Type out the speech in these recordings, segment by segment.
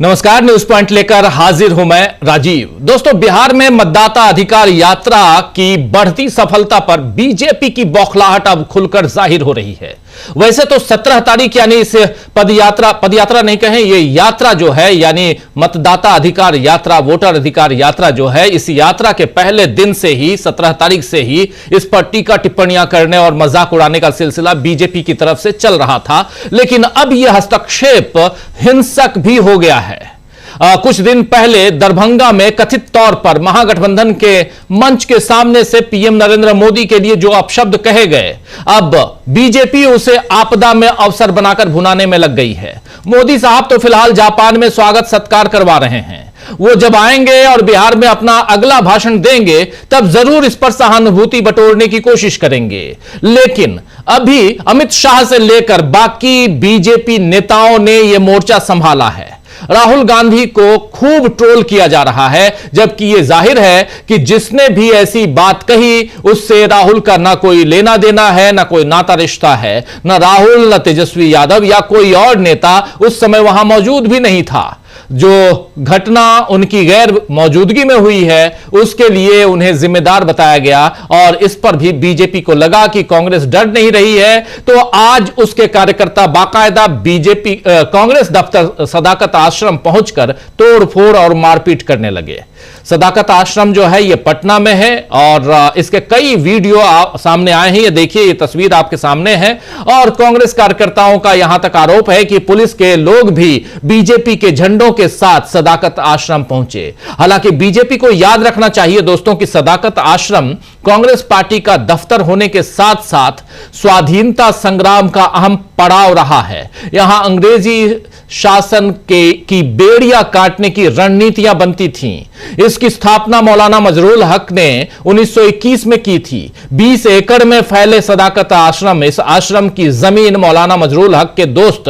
नमस्कार, news point लेकर हाजिर हूं मैं राजीव। दोस्तों, बिहार में मतदाता अधिकार यात्रा की बढ़ती सफलता पर बीजेपी की बौखलाहट अब खुलकर जाहिर हो रही है। वैसे तो 17 तारीख यानी इस पदयात्रा नहीं कहें, ये यात्रा जो है यानी मतदाता अधिकार यात्रा, वोटर अधिकार यात्रा जो है, इस यात्रा के पहले दिन से ही 17 तारीख से ही इस पर टीका टिप्पणियां करने और मजाक उड़ाने का सिलसिला बीजेपी की तरफ से चल रहा था। लेकिन अब यह हस्तक्षेप हिंसक भी हो गया है। कुछ दिन पहले दरभंगा में कथित तौर पर महागठबंधन के मंच के सामने से पीएम नरेंद्र मोदी के लिए जो अपशब्द कहे गए, अब बीजेपी उसे आपदा में अवसर बनाकर भुनाने में लग गई है। मोदी साहब तो फिलहाल जापान में स्वागत सत्कार करवा रहे हैं। वो जब आएंगे और बिहार में अपना अगला भाषण देंगे तब जरूर इस पर सहानुभूति बटोरने की कोशिश करेंगे। लेकिन अभी अमित शाह से लेकर बाकी बीजेपी नेताओं ने यह मोर्चा संभाला है। राहुल गांधी को खूब ट्रोल किया जा रहा है, जबकि यह जाहिर है कि जिसने भी ऐसी बात कही उससे राहुल का ना कोई लेना देना है, ना कोई नाता रिश्ता है। ना राहुल, न तेजस्वी यादव या कोई और नेता उस समय वहां मौजूद भी नहीं था। जो घटना उनकी गैर मौजूदगी में हुई है उसके लिए उन्हें जिम्मेदार बताया गया और इस पर भी बीजेपी को लगा कि कांग्रेस डर नहीं रही है, तो आज उसके कार्यकर्ता बाकायदा बीजेपी कांग्रेस दफ्तर सदाकत आश्रम पहुंचकर तोड़फोड़ और मारपीट करने लगे। सदाकत आश्रम जो है ये पटना में है और इसके कई वीडियो सामने आए हैं। ये देखिए, ये तस्वीर आपके सामने है और कांग्रेस कार्यकर्ताओं का यहां तक आरोप है कि पुलिस के लोग भी बीजेपी के झंडों के साथ सदाकत आश्रम पहुंचे। हालांकि बीजेपी को याद रखना चाहिए दोस्तों कि सदाकत आश्रम कांग्रेस पार्टी का दफ्तर होने के साथ साथ स्वाधीनता संग्राम का अहम पड़ाव रहा है। यहां अंग्रेजी शासन की बेड़ियां काटने की रणनीतियां बनती थीं। इसकी स्थापना मौलाना मजरूल हक ने 1921 में की थी। 20 एकड़ में फैले सदाकत आश्रम, इस आश्रम की जमीन मौलाना मजरूल हक के दोस्त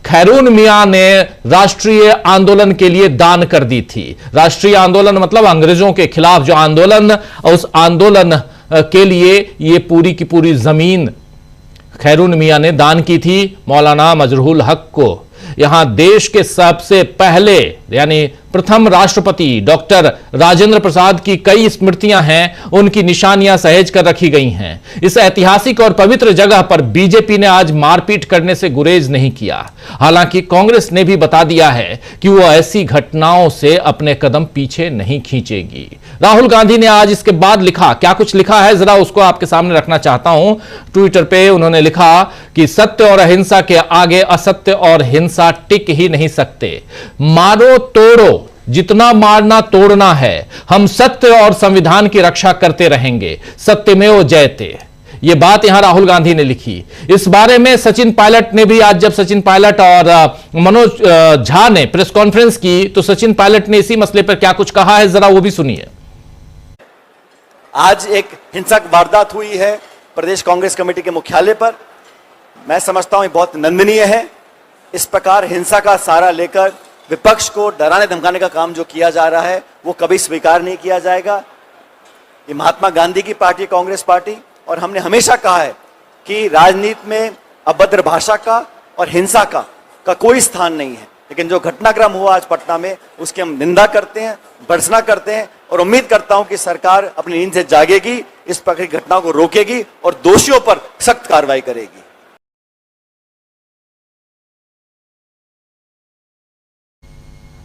खैरून मियां ने राष्ट्रीय आंदोलन के लिए दान कर दी थी। राष्ट्रीय आंदोलन मतलब अंग्रेजों के खिलाफ जो आंदोलन, उस आंदोलन के लिए ये पूरी की पूरी जमीन खैरून मियां ने दान की थी मौलाना मजरूल हक को। यहां देश के सबसे पहले यानी प्रथम राष्ट्रपति डॉक्टर राजेंद्र प्रसाद की कई स्मृतियां हैं, उनकी निशानियां सहेज कर रखी गई हैं। इस ऐतिहासिक और पवित्र जगह पर बीजेपी ने आज मारपीट करने से गुरेज नहीं किया। हालांकि कांग्रेस ने भी बता दिया है कि वो ऐसी घटनाओं से अपने कदम पीछे नहीं खींचेगी। राहुल गांधी ने आज इसके बाद लिखा, क्या कुछ लिखा है जरा उसको आपके सामने रखना चाहता हूं। ट्विटर पे उन्होंने लिखा कि सत्य और अहिंसा के आगे असत्य और हिंसा टिक ही नहीं सकते। मारो तोड़ो, जितना मारना तोड़ना है, हम सत्य और संविधान की रक्षा करते रहेंगे, सत्यमेव जयते। यह बात यहां राहुल गांधी ने लिखी। इस बारे में सचिन पायलट ने भी आज, जब सचिन पायलट और मनोज झा ने प्रेस कॉन्फ्रेंस की, तो सचिन पायलट ने इसी मसले पर क्या कुछ कहा है, जरा वो भी सुनिए। आज एक हिंसक वारदात हुई है प्रदेश कांग्रेस कमेटी के मुख्यालय पर। मैं समझता हूं ये बहुत निंदनीय है। इस प्रकार हिंसा का सहारा लेकर विपक्ष को डराने धमकाने का काम जो किया जा रहा है वो कभी स्वीकार नहीं किया जाएगा। ये महात्मा गांधी की पार्टी कांग्रेस पार्टी, और हमने हमेशा कहा है कि राजनीति में अभद्र भाषा का और हिंसा का कोई स्थान नहीं है। लेकिन जो घटनाक्रम हुआ आज पटना में, उसकी हम निंदा करते हैं, भर्त्सना करते हैं और उम्मीद करता हूं कि सरकार अपनी नींद से जागेगी, इस प्रकार की घटनाओं को रोकेगी और दोषियों पर सख्त कार्रवाई करेगी।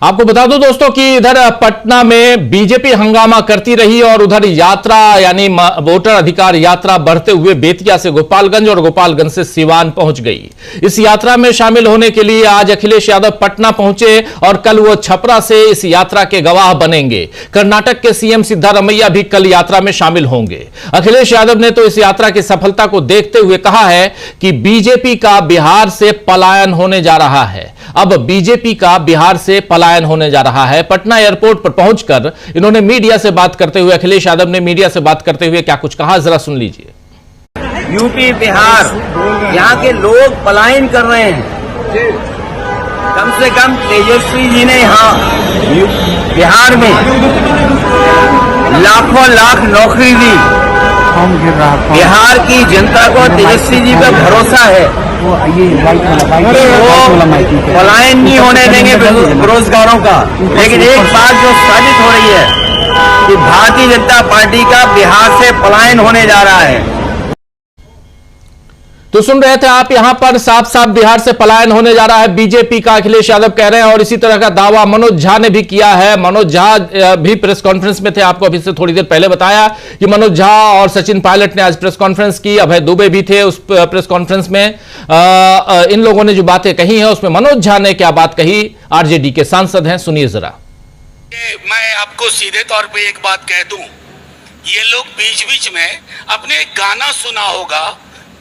आपको बता दूं दोस्तों कि इधर पटना में बीजेपी हंगामा करती रही और उधर यात्रा यानी वोटर अधिकार यात्रा बढ़ते हुए बेतिया से गोपालगंज और गोपालगंज से सिवान पहुंच गई। इस यात्रा में शामिल होने के लिए आज अखिलेश यादव पटना पहुंचे और कल वो छपरा से इस यात्रा के गवाह बनेंगे। कर्नाटक के सीएम सिद्धारमैया भी कल यात्रा में शामिल होंगे। अखिलेश यादव ने तो इस यात्रा की सफलता को देखते हुए कहा है कि बीजेपी का बिहार से पलायन होने जा रहा है। अब बीजेपी का बिहार से पलायन होने जा रहा है। पटना एयरपोर्ट पर पहुंचकर इन्होंने मीडिया से बात करते हुए, अखिलेश यादव ने मीडिया से बात करते हुए क्या कुछ कहा, जरा सुन लीजिए। यूपी, बिहार, यहाँ के लोग पलायन कर रहे हैं। कम से कम तेजस्वी जी ने यहाँ बिहार में लाखों लाख नौकरी दी। बिहार की जनता को तेजस्वी जी पर भरोसा है पलायन नहीं होने देंगे बेरोजगारों का। लेकिन एक बात जो साबित हो रही है कि भारतीय जनता पार्टी का बिहार से पलायन होने जा रहा है। तो सुन रहे थे आप, यहां पर साफ साफ बिहार से पलायन होने जा रहा है बीजेपी का, अखिलेश यादव कह रहे हैं। और इसी तरह का दावा मनोज झा ने भी किया है। मनोज झा भी प्रेस कॉन्फ्रेंस में थे, आपको अभी से थोड़ी देर पहले बताया कि मनोज झा और सचिन पायलट ने आज प्रेस कॉन्फ्रेंस की। अभय दुबे भी थे उस प्रेस कॉन्फ्रेंस में। इन लोगों ने जो बातें कही हैं उसमें मनोज झा ने क्या बात कही, आरजेडी के सांसद हैं, सुनिए जरा। मैं आपको सीधे तौर पे एक बात कह दूं, ये लोग बीच बीच में अपने एक गाना सुना होगा,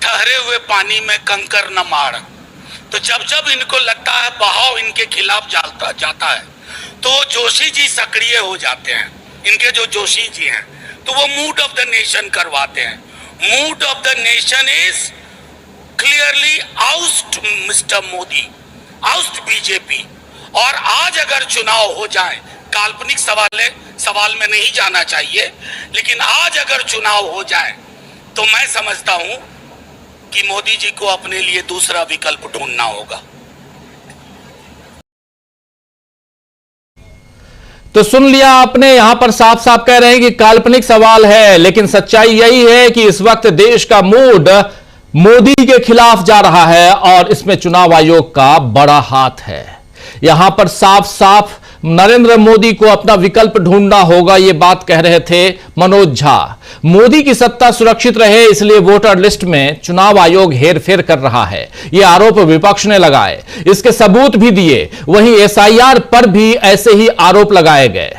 ठहरे हुए पानी में कंकर न मार। तो जब जब इनको लगता है बहाव इनके खिलाफ जाता है तो जोशी जी सक्रिय हो जाते हैं। इनके जो जोशी जी हैं तो वो मूड ऑफ द नेशन करवाते हैं। Mood off the nation is clearly oust mister Modi, oust BJP. और आज अगर चुनाव हो जाए, काल्पनिक सवाल में नहीं जाना चाहिए, लेकिन आज अगर चुनाव हो जाए तो मैं समझता हूं कि मोदी जी को अपने लिए दूसरा विकल्प ढूंढना होगा। तो सुन लिया आपने, यहां पर साफ साफ कह रहे हैं कि काल्पनिक सवाल है, लेकिन सच्चाई यही है कि इस वक्त देश का मूड मोदी के खिलाफ जा रहा है और इसमें चुनाव आयोग का बड़ा हाथ है। यहां पर साफ साफ नरेंद्र मोदी को अपना विकल्प ढूंढना होगा, यह बात कह रहे थे मनोज झा। मोदी की सत्ता सुरक्षित रहे इसलिए वोटर लिस्ट में चुनाव आयोग हेरफेर कर रहा है, यह आरोप विपक्ष ने लगाए, इसके सबूत भी दिए। वहीं एसआईआर पर भी ऐसे ही आरोप लगाए गए।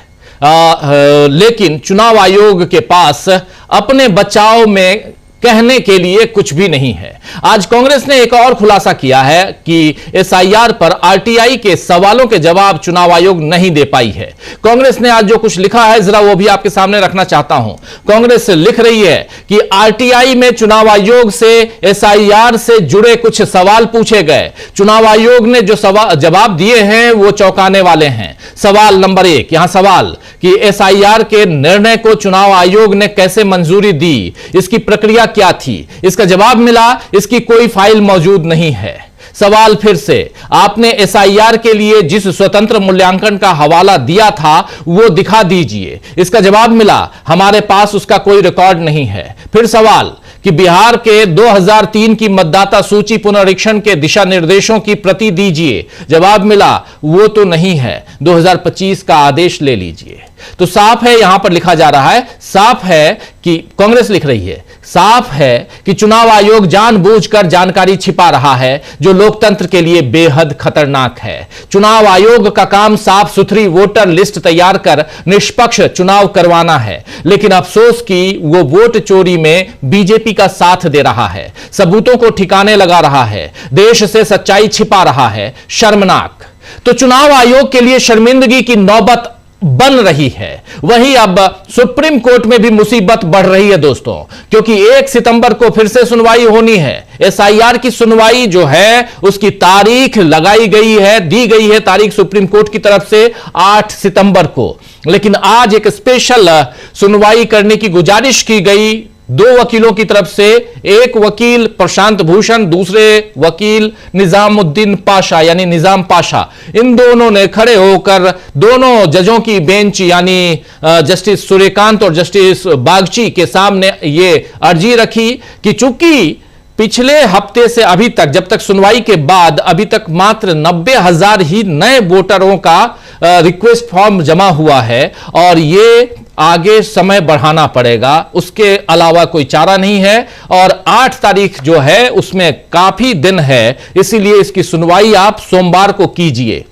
लेकिन चुनाव आयोग के पास अपने बचाव में कहने के लिए कुछ भी नहीं है। आज कांग्रेस ने एक और खुलासा किया है कि एसआईआर पर आरटीआई के सवालों के जवाब चुनाव आयोग नहीं दे पाई है। कांग्रेस ने आज जो कुछ लिखा है जरा वो भी आपके सामने रखना चाहता हूं। कांग्रेस लिख रही है कि आरटीआई में चुनाव आयोग से एसआईआर से जुड़े कुछ सवाल पूछे गए। चुनाव आयोग ने जो जवाब दिए हैं वो चौंकाने वाले हैं। सवाल नंबर 1, यहां सवाल कि एसआईआर के निर्णय को चुनाव आयोग ने कैसे मंजूरी दी, इसकी प्रक्रिया क्या थी। इसका जवाब मिला इसकी कोई फाइल मौजूद नहीं है। सवाल फिर से, आपने एसआईआर के लिए जिस स्वतंत्र मूल्यांकन का हवाला दिया था वो दिखा दीजिए। इसका जवाब मिला हमारे पास उसका कोई रिकॉर्ड नहीं है। फिर सवाल कि बिहार के 2003 की मतदाता सूची पुनरीक्षण के दिशा निर्देशों की प्रति दीजिए। जवाब मिला वो तो नहीं है, 2025 का आदेश ले लीजिए। तो साफ है, यहां पर लिखा जा रहा है, साफ है कि कांग्रेस लिख रही है, साफ है कि चुनाव आयोग जानबूझकर जानकारी छिपा रहा है जो लोकतंत्र के लिए बेहद खतरनाक है। चुनाव आयोग का काम साफ सुथरी वोटर लिस्ट तैयार कर निष्पक्ष चुनाव करवाना है, लेकिन अफसोस कि वो वोट चोरी में बीजेपी का साथ दे रहा है, सबूतों को ठिकाने लगा रहा है, देश से सच्चाई छिपा रहा है। शर्मनाक। तो चुनाव आयोग के लिए शर्मिंदगी की नौबत बन रही है। वहीं अब सुप्रीम कोर्ट में भी मुसीबत बढ़ रही है दोस्तों, क्योंकि 1 सितंबर को फिर से सुनवाई होनी है। एसआईआर की सुनवाई जो है उसकी तारीख लगाई गई है, दी गई है तारीख सुप्रीम कोर्ट की तरफ से 8 सितंबर को। लेकिन आज एक स्पेशल सुनवाई करने की गुजारिश की गई 2 वकीलों की तरफ से। एक वकील प्रशांत भूषण, दूसरे वकील निजामुद्दीन पाशा यानी निजाम पाशा, इन दोनों ने खड़े होकर दोनों जजों की बेंच यानी जस्टिस सूर्यकांत और जस्टिस बागची के सामने ये अर्जी रखी कि चूंकि पिछले हफ्ते से अभी तक, जब तक सुनवाई के बाद अभी तक मात्र 90,000 ही नए वोटरों का रिक्वेस्ट फॉर्म जमा हुआ है और ये आगे समय बढ़ाना पड़ेगा, उसके अलावा कोई चारा नहीं है। और 8 तारीख जो है उसमें काफी दिन है, इसीलिए इसकी सुनवाई आप सोमवार को कीजिए।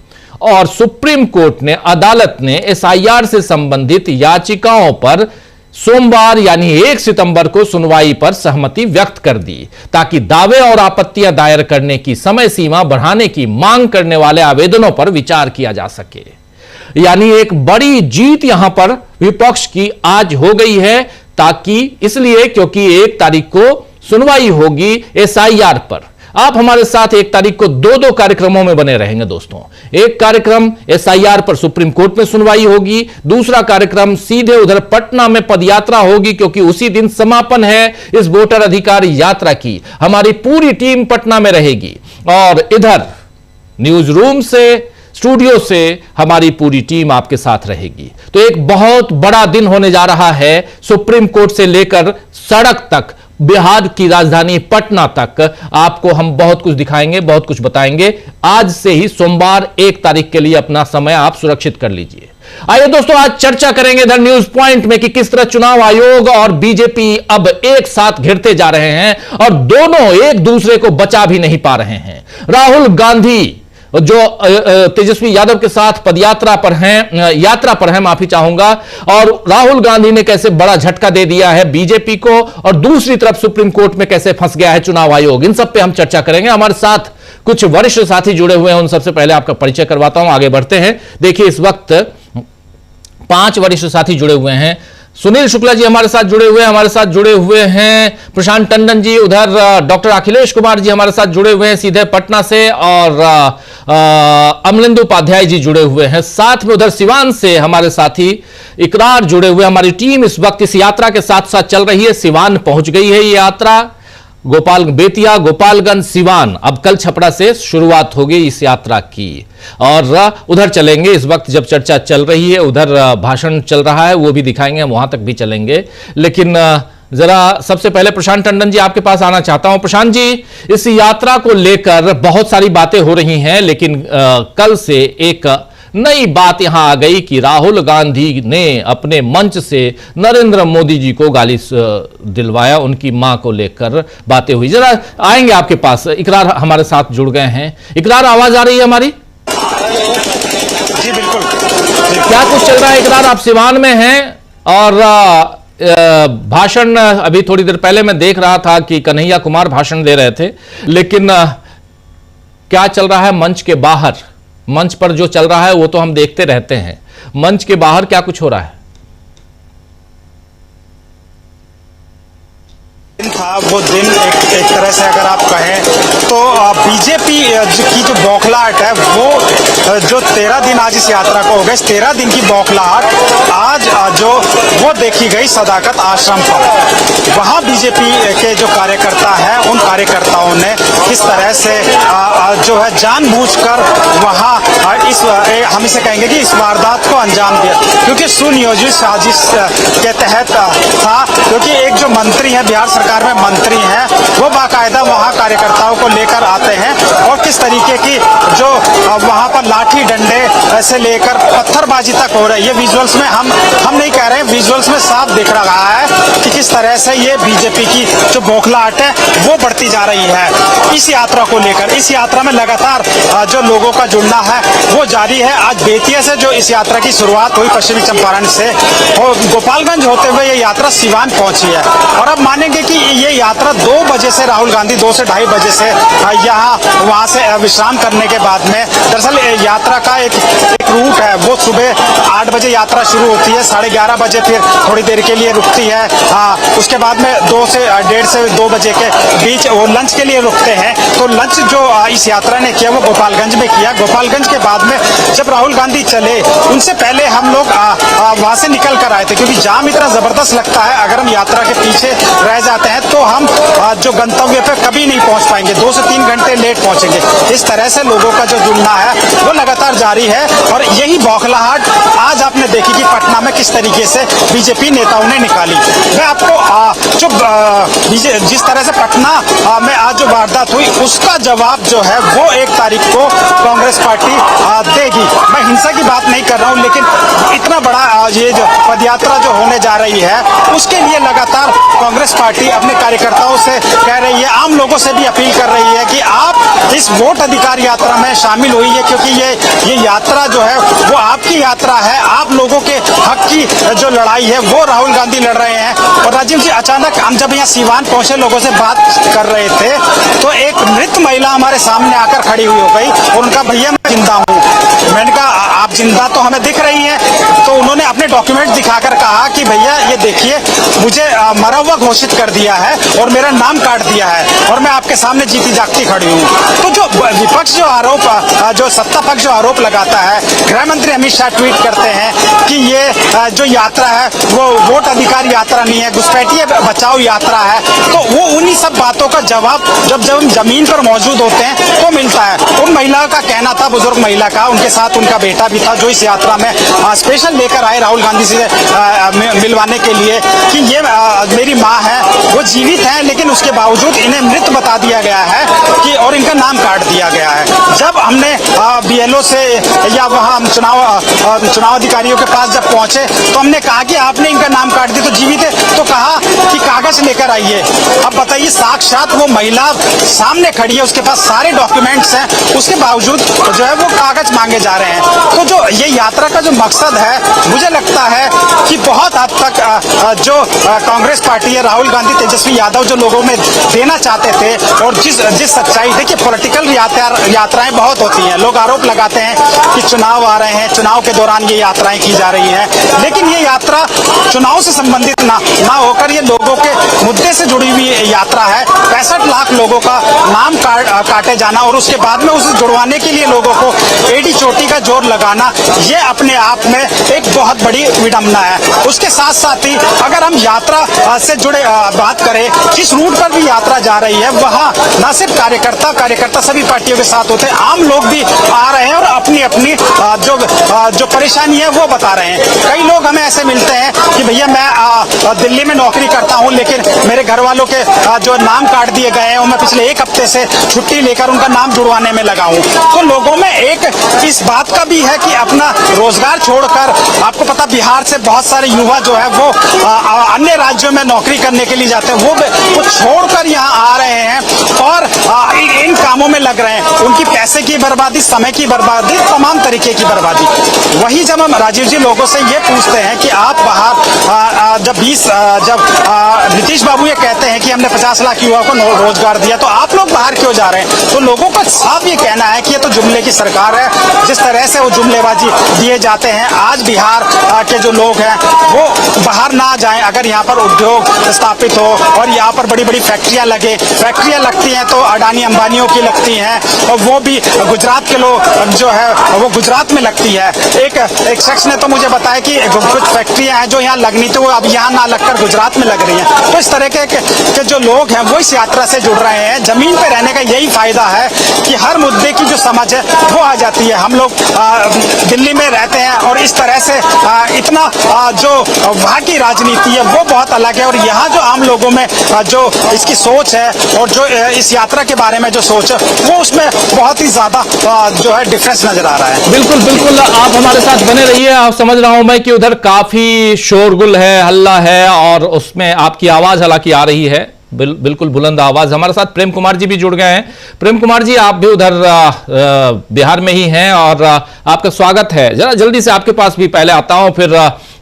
और सुप्रीम कोर्ट ने, अदालत ने एसआईआर से संबंधित याचिकाओं पर सोमवार यानी 1 सितंबर को सुनवाई पर सहमति व्यक्त कर दी, ताकि दावे और आपत्तियां दायर करने की समय सीमा बढ़ाने की मांग करने वाले आवेदनों पर विचार किया जा सके। यानी एक बड़ी जीत यहां पर विपक्ष की आज हो गई है, ताकि इसलिए क्योंकि 1 तारीख को सुनवाई होगी एसआईआर पर। आप हमारे साथ 1 तारीख को 2 कार्यक्रमों में बने रहेंगे दोस्तों। एक कार्यक्रम एसआईआर पर सुप्रीम कोर्ट में सुनवाई होगी, दूसरा कार्यक्रम सीधे उधर पटना में पदयात्रा होगी, क्योंकि उसी दिन समापन है इस वोटर अधिकार यात्रा की। हमारी पूरी टीम पटना में रहेगी और इधर न्यूज रूम से, स्टूडियो से हमारी पूरी टीम आपके साथ रहेगी। तो एक बहुत बड़ा दिन होने जा रहा है, सुप्रीम कोर्ट से लेकर सड़क तक, बिहार की राजधानी पटना तक आपको हम बहुत कुछ दिखाएंगे, बहुत कुछ बताएंगे। आज से ही सोमवार 1 तारीख के लिए अपना समय आप सुरक्षित कर लीजिए। आइए दोस्तों, आज चर्चा करेंगे इधर न्यूज पॉइंट में कि किस तरह चुनाव आयोग और बीजेपी अब एक साथ घिरते जा रहे हैं और दोनों एक दूसरे को बचा भी नहीं पा रहे हैं। राहुल गांधी जो तेजस्वी यादव के साथ पदयात्रा पर हैं, यात्रा पर हैं, माफी चाहूंगा, और राहुल गांधी ने कैसे बड़ा झटका दे दिया है बीजेपी को, और दूसरी तरफ सुप्रीम कोर्ट में कैसे फंस गया है चुनाव आयोग। इन सब पे हम चर्चा करेंगे। हमारे साथ कुछ वरिष्ठ साथी जुड़े हुए हैं, उन सबसे पहले आपका परिचय करवाता हूं, आगे बढ़ते हैं। देखिए, इस वक्त 5 वरिष्ठ साथी जुड़े हुए हैं। सुनील शुक्ला जी हमारे साथ जुड़े हुए हैं, हमारे साथ जुड़े हुए हैं प्रशांत टंडन जी, उधर डॉक्टर अखिलेश कुमार जी हमारे साथ जुड़े हुए हैं सीधे पटना से, और अमलेंदु उपाध्याय जी जुड़े हुए हैं। साथ में उधर सिवान से हमारे साथी इकरार जुड़े हुए। हमारी टीम इस वक्त इस यात्रा के साथ साथ चल रही है। सिवान पहुंच गई है ये यात्रा, बेतिया, गोपालगंज, सिवान, अब कल छपरा से शुरुआत होगी इस यात्रा की, और उधर चलेंगे। इस वक्त जब चर्चा चल रही है उधर भाषण चल रहा है, वो भी दिखाएंगे, हम वहां तक भी चलेंगे। लेकिन जरा सबसे पहले प्रशांत टंडन जी आपके पास आना चाहता हूं। प्रशांत जी, इस यात्रा को लेकर बहुत सारी बातें हो रही हैं, लेकिन कल से एक नई बात यहां आ गई कि राहुल गांधी ने अपने मंच से नरेंद्र मोदी जी को गाली दिलवाया, उनकी मां को लेकर बातें हुई। जरा आएंगे आपके पास। इकरार हमारे साथ जुड़ गए हैं। इकरार, आवाज आ रही है हमारी? जी बिल्कुल। क्या कुछ चल रहा है इकरार? आप सिवान में हैं और भाषण अभी थोड़ी देर पहले मैं देख रहा था कि कन्हैया कुमार भाषण दे रहे थे, लेकिन क्या चल रहा है मंच के बाहर? मंच पर जो चल रहा है वो तो हम देखते रहते हैं, मंच के बाहर क्या कुछ हो रहा है? था वो दिन एक तरह से अगर आप कहें तो बीजेपी की जो बौखलाहट है वो जो 13 दिन आज इस यात्रा को हो गए, 13 दिन की बौखलाहट आज जो वो देखी गई सदाकत आश्रम पर। वहाँ बीजेपी के जो कार्यकर्ता हैं, उन कार्यकर्ताओं ने किस तरह से जो है जानबूझकर वहाँ हम इसे कहेंगे कि इस वारदात को अंजाम दिया, क्योंकि सुनियोजित साजिश के तहत था। क्योंकि एक जो मंत्री है, बिहार सरकार में मंत्री हैं, वो बाकायदा वहाँ कार्यकर्ताओं को लेकर आते हैं और किस तरीके की जो वहाँ पर लाठी डंडे से लेकर पत्थरबाजी तक हो रही है। विजुअल्स में हम नहीं कह रहे हैं, विजुअल्स में साफ दिख रहा है कि किस तरह से ये बीजेपी की जो बौखलाहट है वो बढ़ती जा रही है इस यात्रा को लेकर। इस यात्रा में लगातार जो लोगों का जुड़ना है वो जारी है। आज बेतिया से जो इस यात्रा की शुरुआत हुई पश्चिमी चंपारण से, और गोपालगंज होते हुए ये यात्रा सिवान पहुंची है। और अब मानेंगे कि ये यात्रा 2 बजे से राहुल गांधी 2 से 2:30 बजे से यहाँ वहाँ से विश्राम करने के बाद में, दरअसल यात्रा का एक रूट है, वो सुबह 8 बजे यात्रा शुरू होती है, 11:30 बजे फिर थोड़ी देर के लिए रुकती है। उसके बाद में 2 से 1:30 से 2 बजे के बीच वो लंच के लिए रुकते हैं। तो लंच जो इस यात्रा ने किया वो गोपालगंज में किया। गोपालगंज के बाद में जब राहुल गांधी चले, उनसे पहले हम लोग वहाँ से निकल कर आए थे, क्योंकि जाम इतना जबरदस्त लगता है, अगर हम यात्रा के पीछे रह जाते हैं तो हम जो गंतव्य पे कभी नहीं पहुंच पाएंगे, 2 से 3 घंटे लेट पहुंचेंगे। इस तरह से लोगों का जो जुड़ना है वो लगातार जारी है। और यही बौखलाहट आज आपने देखी कि पटना में किस तरीके से बीजेपी नेताओं ने निकाली। मैं आपको जिस तरह से पटना में आज जो वारदात हुई उसका जवाब जो है वो 1 तारीख को कांग्रेस पार्टी देगी। मैं हिंसा की बात नहीं कर रहा हूं, लेकिन इतना बड़ा ये जो पदयात्रा जो होने जा रही है उसके लिए लगातार कांग्रेस पार्टी अपने कार्यकर्ताओं से कह रही है, आम लोगों से भी अपील कर रही है कि आप इस वोट अधिकार यात्रा में शामिल होइए, क्योंकि ये यात्रा जो है वो आपकी यात्रा है। आप लोगों के हक की जो लड़ाई है वो राहुल गांधी लड़ रहे हैं। और राजीव जी, अचानक हम जब यहाँ सिवान पहुंचे, लोगों से बात कर रहे थे, तो एक मृत महिला हमारे सामने आकर खड़ी हुई हो गई और उनका, भैया मैं जिंदा हूँ। मैंने कहा आप जिंदा तो हमें दिख रही हैं। तो उन्होंने अपने डॉक्यूमेंट दिखाकर कहा कि भैया ये देखिए, मुझे मरा हुआ घोषित कर दिया है और मेरा नाम काट दिया है और मैं आपके सामने जीती जागती खड़ी हूँ। तो जो विपक्ष जो आरोप, जो सत्ता पक्ष जो आरोप लगाता है, गृह मंत्री अमित शाह ट्वीट करते हैं कि ये जो यात्रा है वो वोट अधिकार यात्रा नहीं है, घुसपैठिए बचाओ यात्रा है, तो वो उन्हीं सब बातों का जवाब जब हम जमीन पर मौजूद होते हैं तो मिलता है। उन महिलाओं का कहना था, बुजुर्ग महिला का, उनके साथ उनका बेटा भी था, जो इस यात्रा में स्पेशल लेकर आए राहुल गांधी से मिलवाने के लिए, कि ये मेरी माँ है, वो जीवित है, लेकिन उसके बावजूद इन्हें मृत बता दिया गया है कि और इनका नाम काट दिया गया है। जब हमने बीएलओ से या वहाँ हम चुनाव अधिकारियों के पास जब पहुंचे तो हमने कहा कि आपने इनका नाम काट दिया, तो जीवित है, तो कहा कि कागज लेकर आइए। अब बताइए, साक्षात वो महिला सामने खड़ी है, उसके पास सारे डॉक्यूमेंट्स हैं, उसके बावजूद जो है वो कागज मांगे जा रहे हैं। तो जो ये यात्रा का जो मकसद है, मुझे लगता है कि बहुत हद तक जो कांग्रेस पार्टी है, राहुल गांधी, तेजस्वी यादव जो लोगों में देना चाहते थे, और जिस सच्चाई, देखिए पॉलिटिकल यात्राएं बहुत होती हैं, लोग आरोप लगाते हैं कि चुनाव आ रहे हैं, चुनाव के दौरान ये यात्राएं की जा रही हैं, लेकिन ये यात्रा चुनाव से संबंधित ना होकर ये लोगों के मुद्दे से जुड़ी हुई यात्रा है। 65 लाख लोगों का नाम काटे जाना और उसके बाद में उसे जुड़वाने के लिए लोगों को एड़ी चोटी का जोर लगाना, ये अपने आप में एक बहुत बड़ी विडंबना है। उसके साथ साथ ही अगर हम यात्रा से जुड़े बात करें, जिस रूट पर भी यात्रा जा रही है, वहाँ न सिर्फ कार्यकर्ता सभी पार्टियों के साथ होते हैं, आम लोग भी आ रहे हैं और अपनी अपनी जो परेशानी है वो बता रहे हैं। कई लोग हमें ऐसे मिलते हैं कि भैया मैं दिल्ली में नौकरी करता हूं, लेकिन मेरे घर वालों के जो नाम काट दिए गए हैं और मैं पिछले 1 हफ्ते से छुट्टी लेकर उनका नाम जुड़वाने में लगा हूं। तो लोगों में एक इस बात का भी है कि अपना रोजगार छोड़कर, आपको पता बिहार से बहुत सारे युवा जो है वो अन्य राज्यों में नौकरी करने के लिए जाते हैं, वो छोड़कर यहाँ आ रहे हैं और इन कामों में लग रहे हैं। उनकी पैसे की बर्बादी, समय की बर्बादी, तमाम तरीके की बर्बादी। वही जब हम राजीव जी लोगों से ये पूछते हैं कि आप बाहर जब नीतीश बाबू ये कहते हैं कि हमने 50 लाख युवाओं को रोजगार दिया, तो आप लोग बाहर क्यों जा रहे हैं? तो लोगों का साफ ये कहना है कि ये तो जुमले की सरकार है। जिस तरह से वो जुमलेबाजी दिए जाते हैं, आज बिहार के जो लोग हैं वो बाहर ना जाएं। अगर यहाँ पर उद्योग स्थापित हो और यहाँ पर बड़ी बड़ी फैक्ट्रियां लगती हैं तो अडानी अंबानियों की लगती हैं, और वो भी गुजरात के लोग जो है वो गुजरात में लगती है। एक शख्स ने तो मुझे बताया कि कुछ फैक्ट्रियां हैं जो यहाँ लगनी थी, वो अब यहाँ ना लगकर गुजरात में लग रही हैं। तो इस तरह के जो लोग हैं वो इस यात्रा से जुड़ रहे हैं। जमीन पे रहने का यही फायदा है कि हर मुद्दे की जो समझ है वो आ जाती है। हम लोग दिल्ली में रहते हैं और इस तरह से इतना जो वहाँ की राजनीति है वो बहुत अलग है, और यहाँ जो आम लोगों में जो इसकी सोच है और जो इस यात्रा के बारे में जो सोच है वो उसमें बहुत ही ज्यादा जो है डिफरेंस नजर आ रहा है। बिल्कुल बिल्कुल, आप हमारे साथ बने रहिए। आप समझ रहा हूं मैं कि उधर काफी शोरगुल है, हल्ला है, और उसमें आपकी आवाज हालांकि आ रही है, बिल्कुल बुलंद आवाज। हमारे साथ प्रेम कुमार जी भी जुड़ गए हैं। प्रेम कुमार जी, आप भी उधर बिहार में ही हैं और आपका स्वागत है। जरा जल्दी से आपके पास भी पहले आता हूं, फिर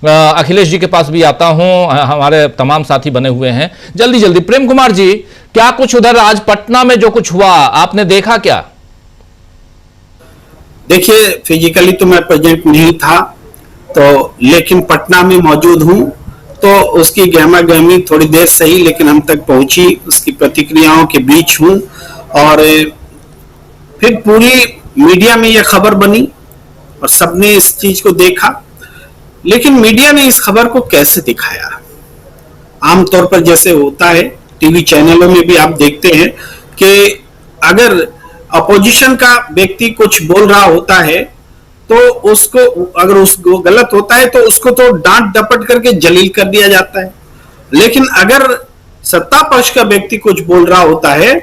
अखिलेश जी के पास भी आता हूं, हमारे तमाम साथी बने हुए हैं। जल्दी प्रेम कुमार जी, क्या कुछ उधर आज पटना में जो कुछ हुआ आपने देखा क्या? देखिए, फिजिकली तो मैं प्रेजेंट नहीं था, तो लेकिन पटना में मौजूद हूं, तो उसकी गहमा गहमी थोड़ी देर सही लेकिन हम तक पहुंची, उसकी प्रतिक्रियाओं के बीच हूं। और फिर पूरी मीडिया में यह खबर बनी और सबने इस चीज को देखा, लेकिन मीडिया ने इस खबर को कैसे दिखाया? आमतौर पर जैसे होता है टीवी चैनलों में भी आप देखते हैं कि अगर अपोजिशन का व्यक्ति कुछ बोल रहा होता है तो उसको, अगर उसको गलत होता है तो उसको तो डांट डपट करके जलील कर दिया जाता है, लेकिन अगर सत्ता पक्ष का व्यक्ति कुछ बोल रहा होता है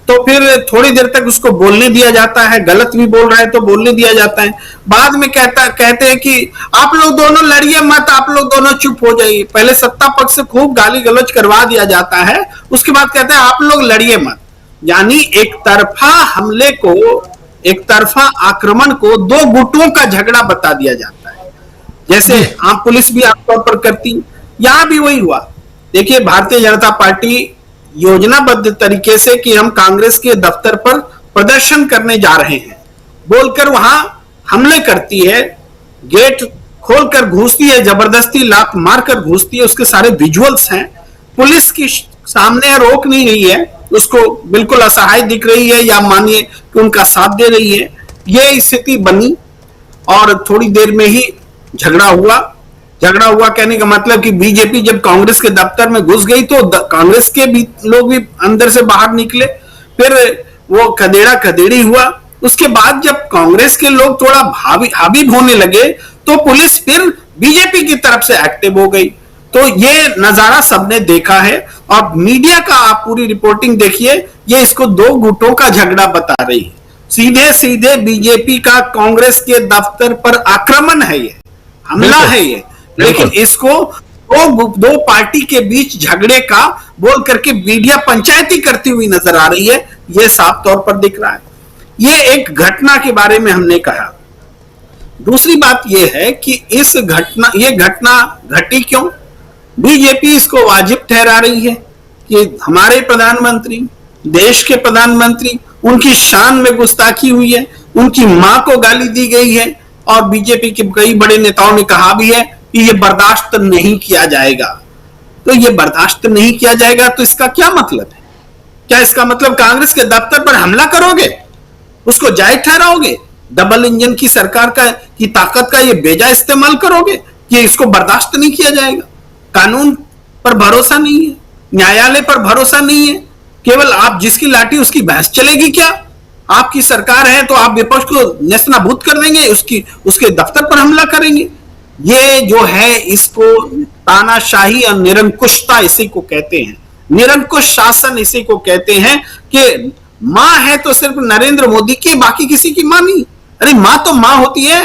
तो फिर थोड़ी देर तक उसको बोलने दिया जाता है। गलत भी बोल रहा है तो बोलने दिया जाता है। बाद में कहते हैं कि आप लोग दोनों लड़िए मत, आप लोग दोनों चुप हो जाइए। पहले सत्ता पक्ष से खूब गाली गलौज करवा दिया जाता है, उसके बाद कहते हैं आप लोग लड़िए मत। यानी एक तरफा हमले को, एक तरफा आक्रमण को दो गुटों का झगड़ा बता दिया जाता है, जैसे आम पुलिस भी आमतौर पर करती। यहां भी वही हुआ। देखिए, भारतीय जनता पार्टी योजनाबद्ध तरीके से कि हम कांग्रेस के दफ्तर पर प्रदर्शन करने जा रहे हैं बोलकर वहां हमले करती है, गेट खोलकर घुसती है, जबरदस्ती लात मारकर घुसती है, उसके सारे विजुअल्स हैं। पुलिस की सामने रोक नहीं रही है, उसको बिल्कुल असहाय दिख रही है या मानिए कि उनका साथ दे रही है। ये स्थिति बनी और थोड़ी देर में ही झगड़ा हुआ कहने का मतलब कि बीजेपी जब कांग्रेस के दफ्तर में घुस गई तो कांग्रेस के भी लोग भी अंदर से बाहर निकले, फिर वो खदेड़ा खदेड़ी हुआ। उसके बाद जब कांग्रेस के लोग थोड़ा हावी होने लगे तो पुलिस फिर बीजेपी की तरफ से एक्टिव हो गई। तो ये नजारा सबने देखा है और मीडिया का आप पूरी रिपोर्टिंग देखिए, ये इसको दो गुटों का झगड़ा बता रही है। सीधे सीधे बीजेपी का कांग्रेस के दफ्तर पर आक्रमण है, ये हमला है ये, लेकिन इसको दो पार्टी के बीच झगड़े का बोल करके मीडिया पंचायती करती हुई नजर आ रही है। ये साफ तौर पर दिख रहा है। ये एक घटना के बारे में हमने कहा। दूसरी बात यह है कि ये घटना घटी क्यों? बीजेपी इसको वाजिब ठहरा रही है कि हमारे प्रधानमंत्री, देश के प्रधानमंत्री, उनकी शान में गुस्ताखी हुई है, उनकी मां को गाली दी गई है और बीजेपी के कई बड़े नेताओं ने कहा भी है कि ये बर्दाश्त नहीं किया जाएगा। तो ये बर्दाश्त नहीं किया जाएगा तो इसका क्या मतलब है? क्या इसका मतलब कांग्रेस के दफ्तर पर हमला करोगे, उसको जायज ठहराओगे, डबल इंजन की सरकार की ताकत का ये बेजा इस्तेमाल करोगे कि इसको बर्दाश्त नहीं किया जाएगा? कानून पर भरोसा नहीं है, न्यायालय पर भरोसा नहीं है, केवल आप जिसकी लाठी उसकी भैंस चलेगी क्या? आपकी सरकार है तो आप विपक्ष को नेस्तनाबूद कर देंगे, उसके दफ्तर पर हमला करेंगे। ये जो है इसको तानाशाही और निरंकुशता इसी को कहते हैं, निरंकुश शासन इसी को कहते हैं कि मां है तो सिर्फ नरेंद्र मोदी की, बाकी किसी की मां नहीं। अरे मां तो मां होती है,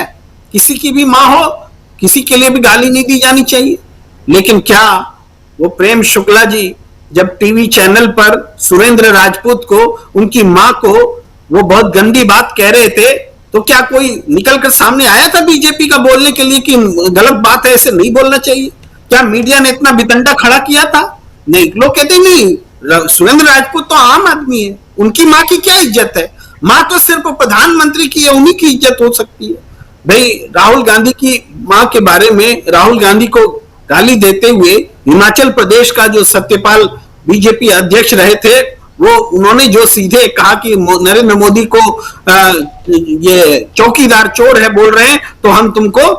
किसी की भी मां हो, किसी के लिए भी गाली नहीं दी जानी चाहिए। लेकिन क्या वो प्रेम शुक्ला जी जब टीवी चैनल पर सुरेंद्र राजपूत को, उनकी मां को वो बहुत गंदी बात कह रहे थे, तो क्या कोई निकलकर सामने आया था बीजेपी का बोलने के लिए कि गलत बात है, ऐसे नहीं बोलना चाहिए? क्या मीडिया ने इतना बितंडा खड़ा किया था? नहीं, लोग कहते नहीं, सुरेंद्र राजपूत तो आम आदमी है, उनकी मां की क्या इज्जत है? मां तो सिर्फ प्रधानमंत्री की है, उन्हीं की इज्जत हो सकती है। भाई राहुल गांधी की मां के बारे में राहुल गांधी को गाली देते हुए हिमाचल प्रदेश का जो सत्यपाल बीजेपी अध्यक्ष रहे थे, वो उन्होंने जो सीधे कहा कि नरेंद्र मोदी को ये चौकीदार चोर है बोल रहे हैं, तो हम तुमको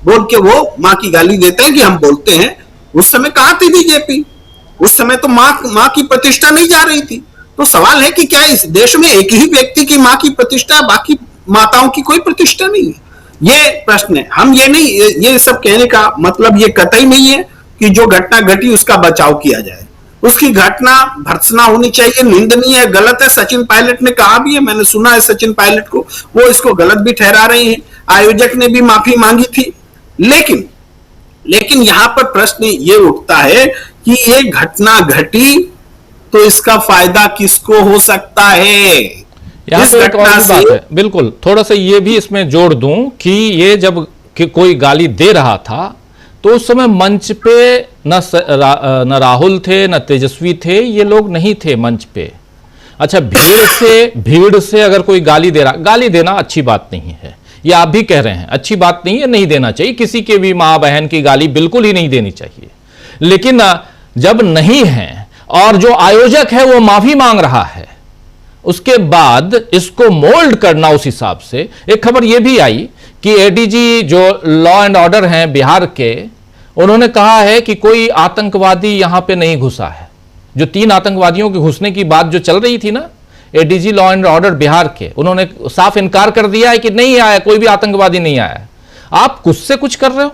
बोल के वो मां की गाली देते हैं कि हम बोलते हैं। उस समय कहां थी बीजेपी? उस समय तो मां की प्रतिष्ठा नहीं जा रही थी। तो सवाल है कि क्या इस देश में एक ही व्यक्ति की मां की प्रतिष्ठा है, बाकी माताओं की कोई प्रतिष्ठा नहीं है? ये प्रश्न है। हम ये नहीं, ये सब कहने का मतलब ये कतई नहीं है कि जो घटना घटी उसका बचाव किया जाए। उसकी घटना भर्त्सना होनी चाहिए, निंदनीय है, गलत है। सचिन पायलट ने कहा भी है, मैंने सुना है सचिन पायलट को, वो इसको गलत भी ठहरा रहे हैं। आयोजक ने भी माफी मांगी थी। लेकिन यहां पर प्रश्न ये उठता है कि ये घटना घटी तो इसका फायदा किसको हो सकता है? यहाँ पे एक और भी बात है, बिल्कुल थोड़ा सा ये भी इसमें जोड़ दूं कि ये जब कोई गाली दे रहा था तो उस समय मंच पे न राहुल थे न तेजस्वी थे, ये लोग नहीं थे मंच पे। अच्छा, भीड़ से अगर कोई गाली दे रहा, गाली देना अच्छी बात नहीं है, ये आप भी कह रहे हैं, अच्छी बात नहीं है, नहीं देना चाहिए। किसी के भी मां बहन की गाली बिल्कुल ही नहीं देनी चाहिए। लेकिन जब नहीं है और जो आयोजक है वो माफी मांग रहा है, उसके बाद इसको मोल्ड करना उस हिसाब से। एक खबर यह भी आई कि एडीजी जो लॉ एंड ऑर्डर हैं बिहार के, उन्होंने कहा है कि कोई आतंकवादी यहां पे नहीं घुसा है। जो 3 आतंकवादियों के घुसने की बात जो चल रही थी ना, ADG law and order Bihar के, उन्होंने साफ इनकार कर दिया है कि नहीं आया, कोई भी आतंकवादी नहीं आया। आप कुछ से कुछ कर रहे हो,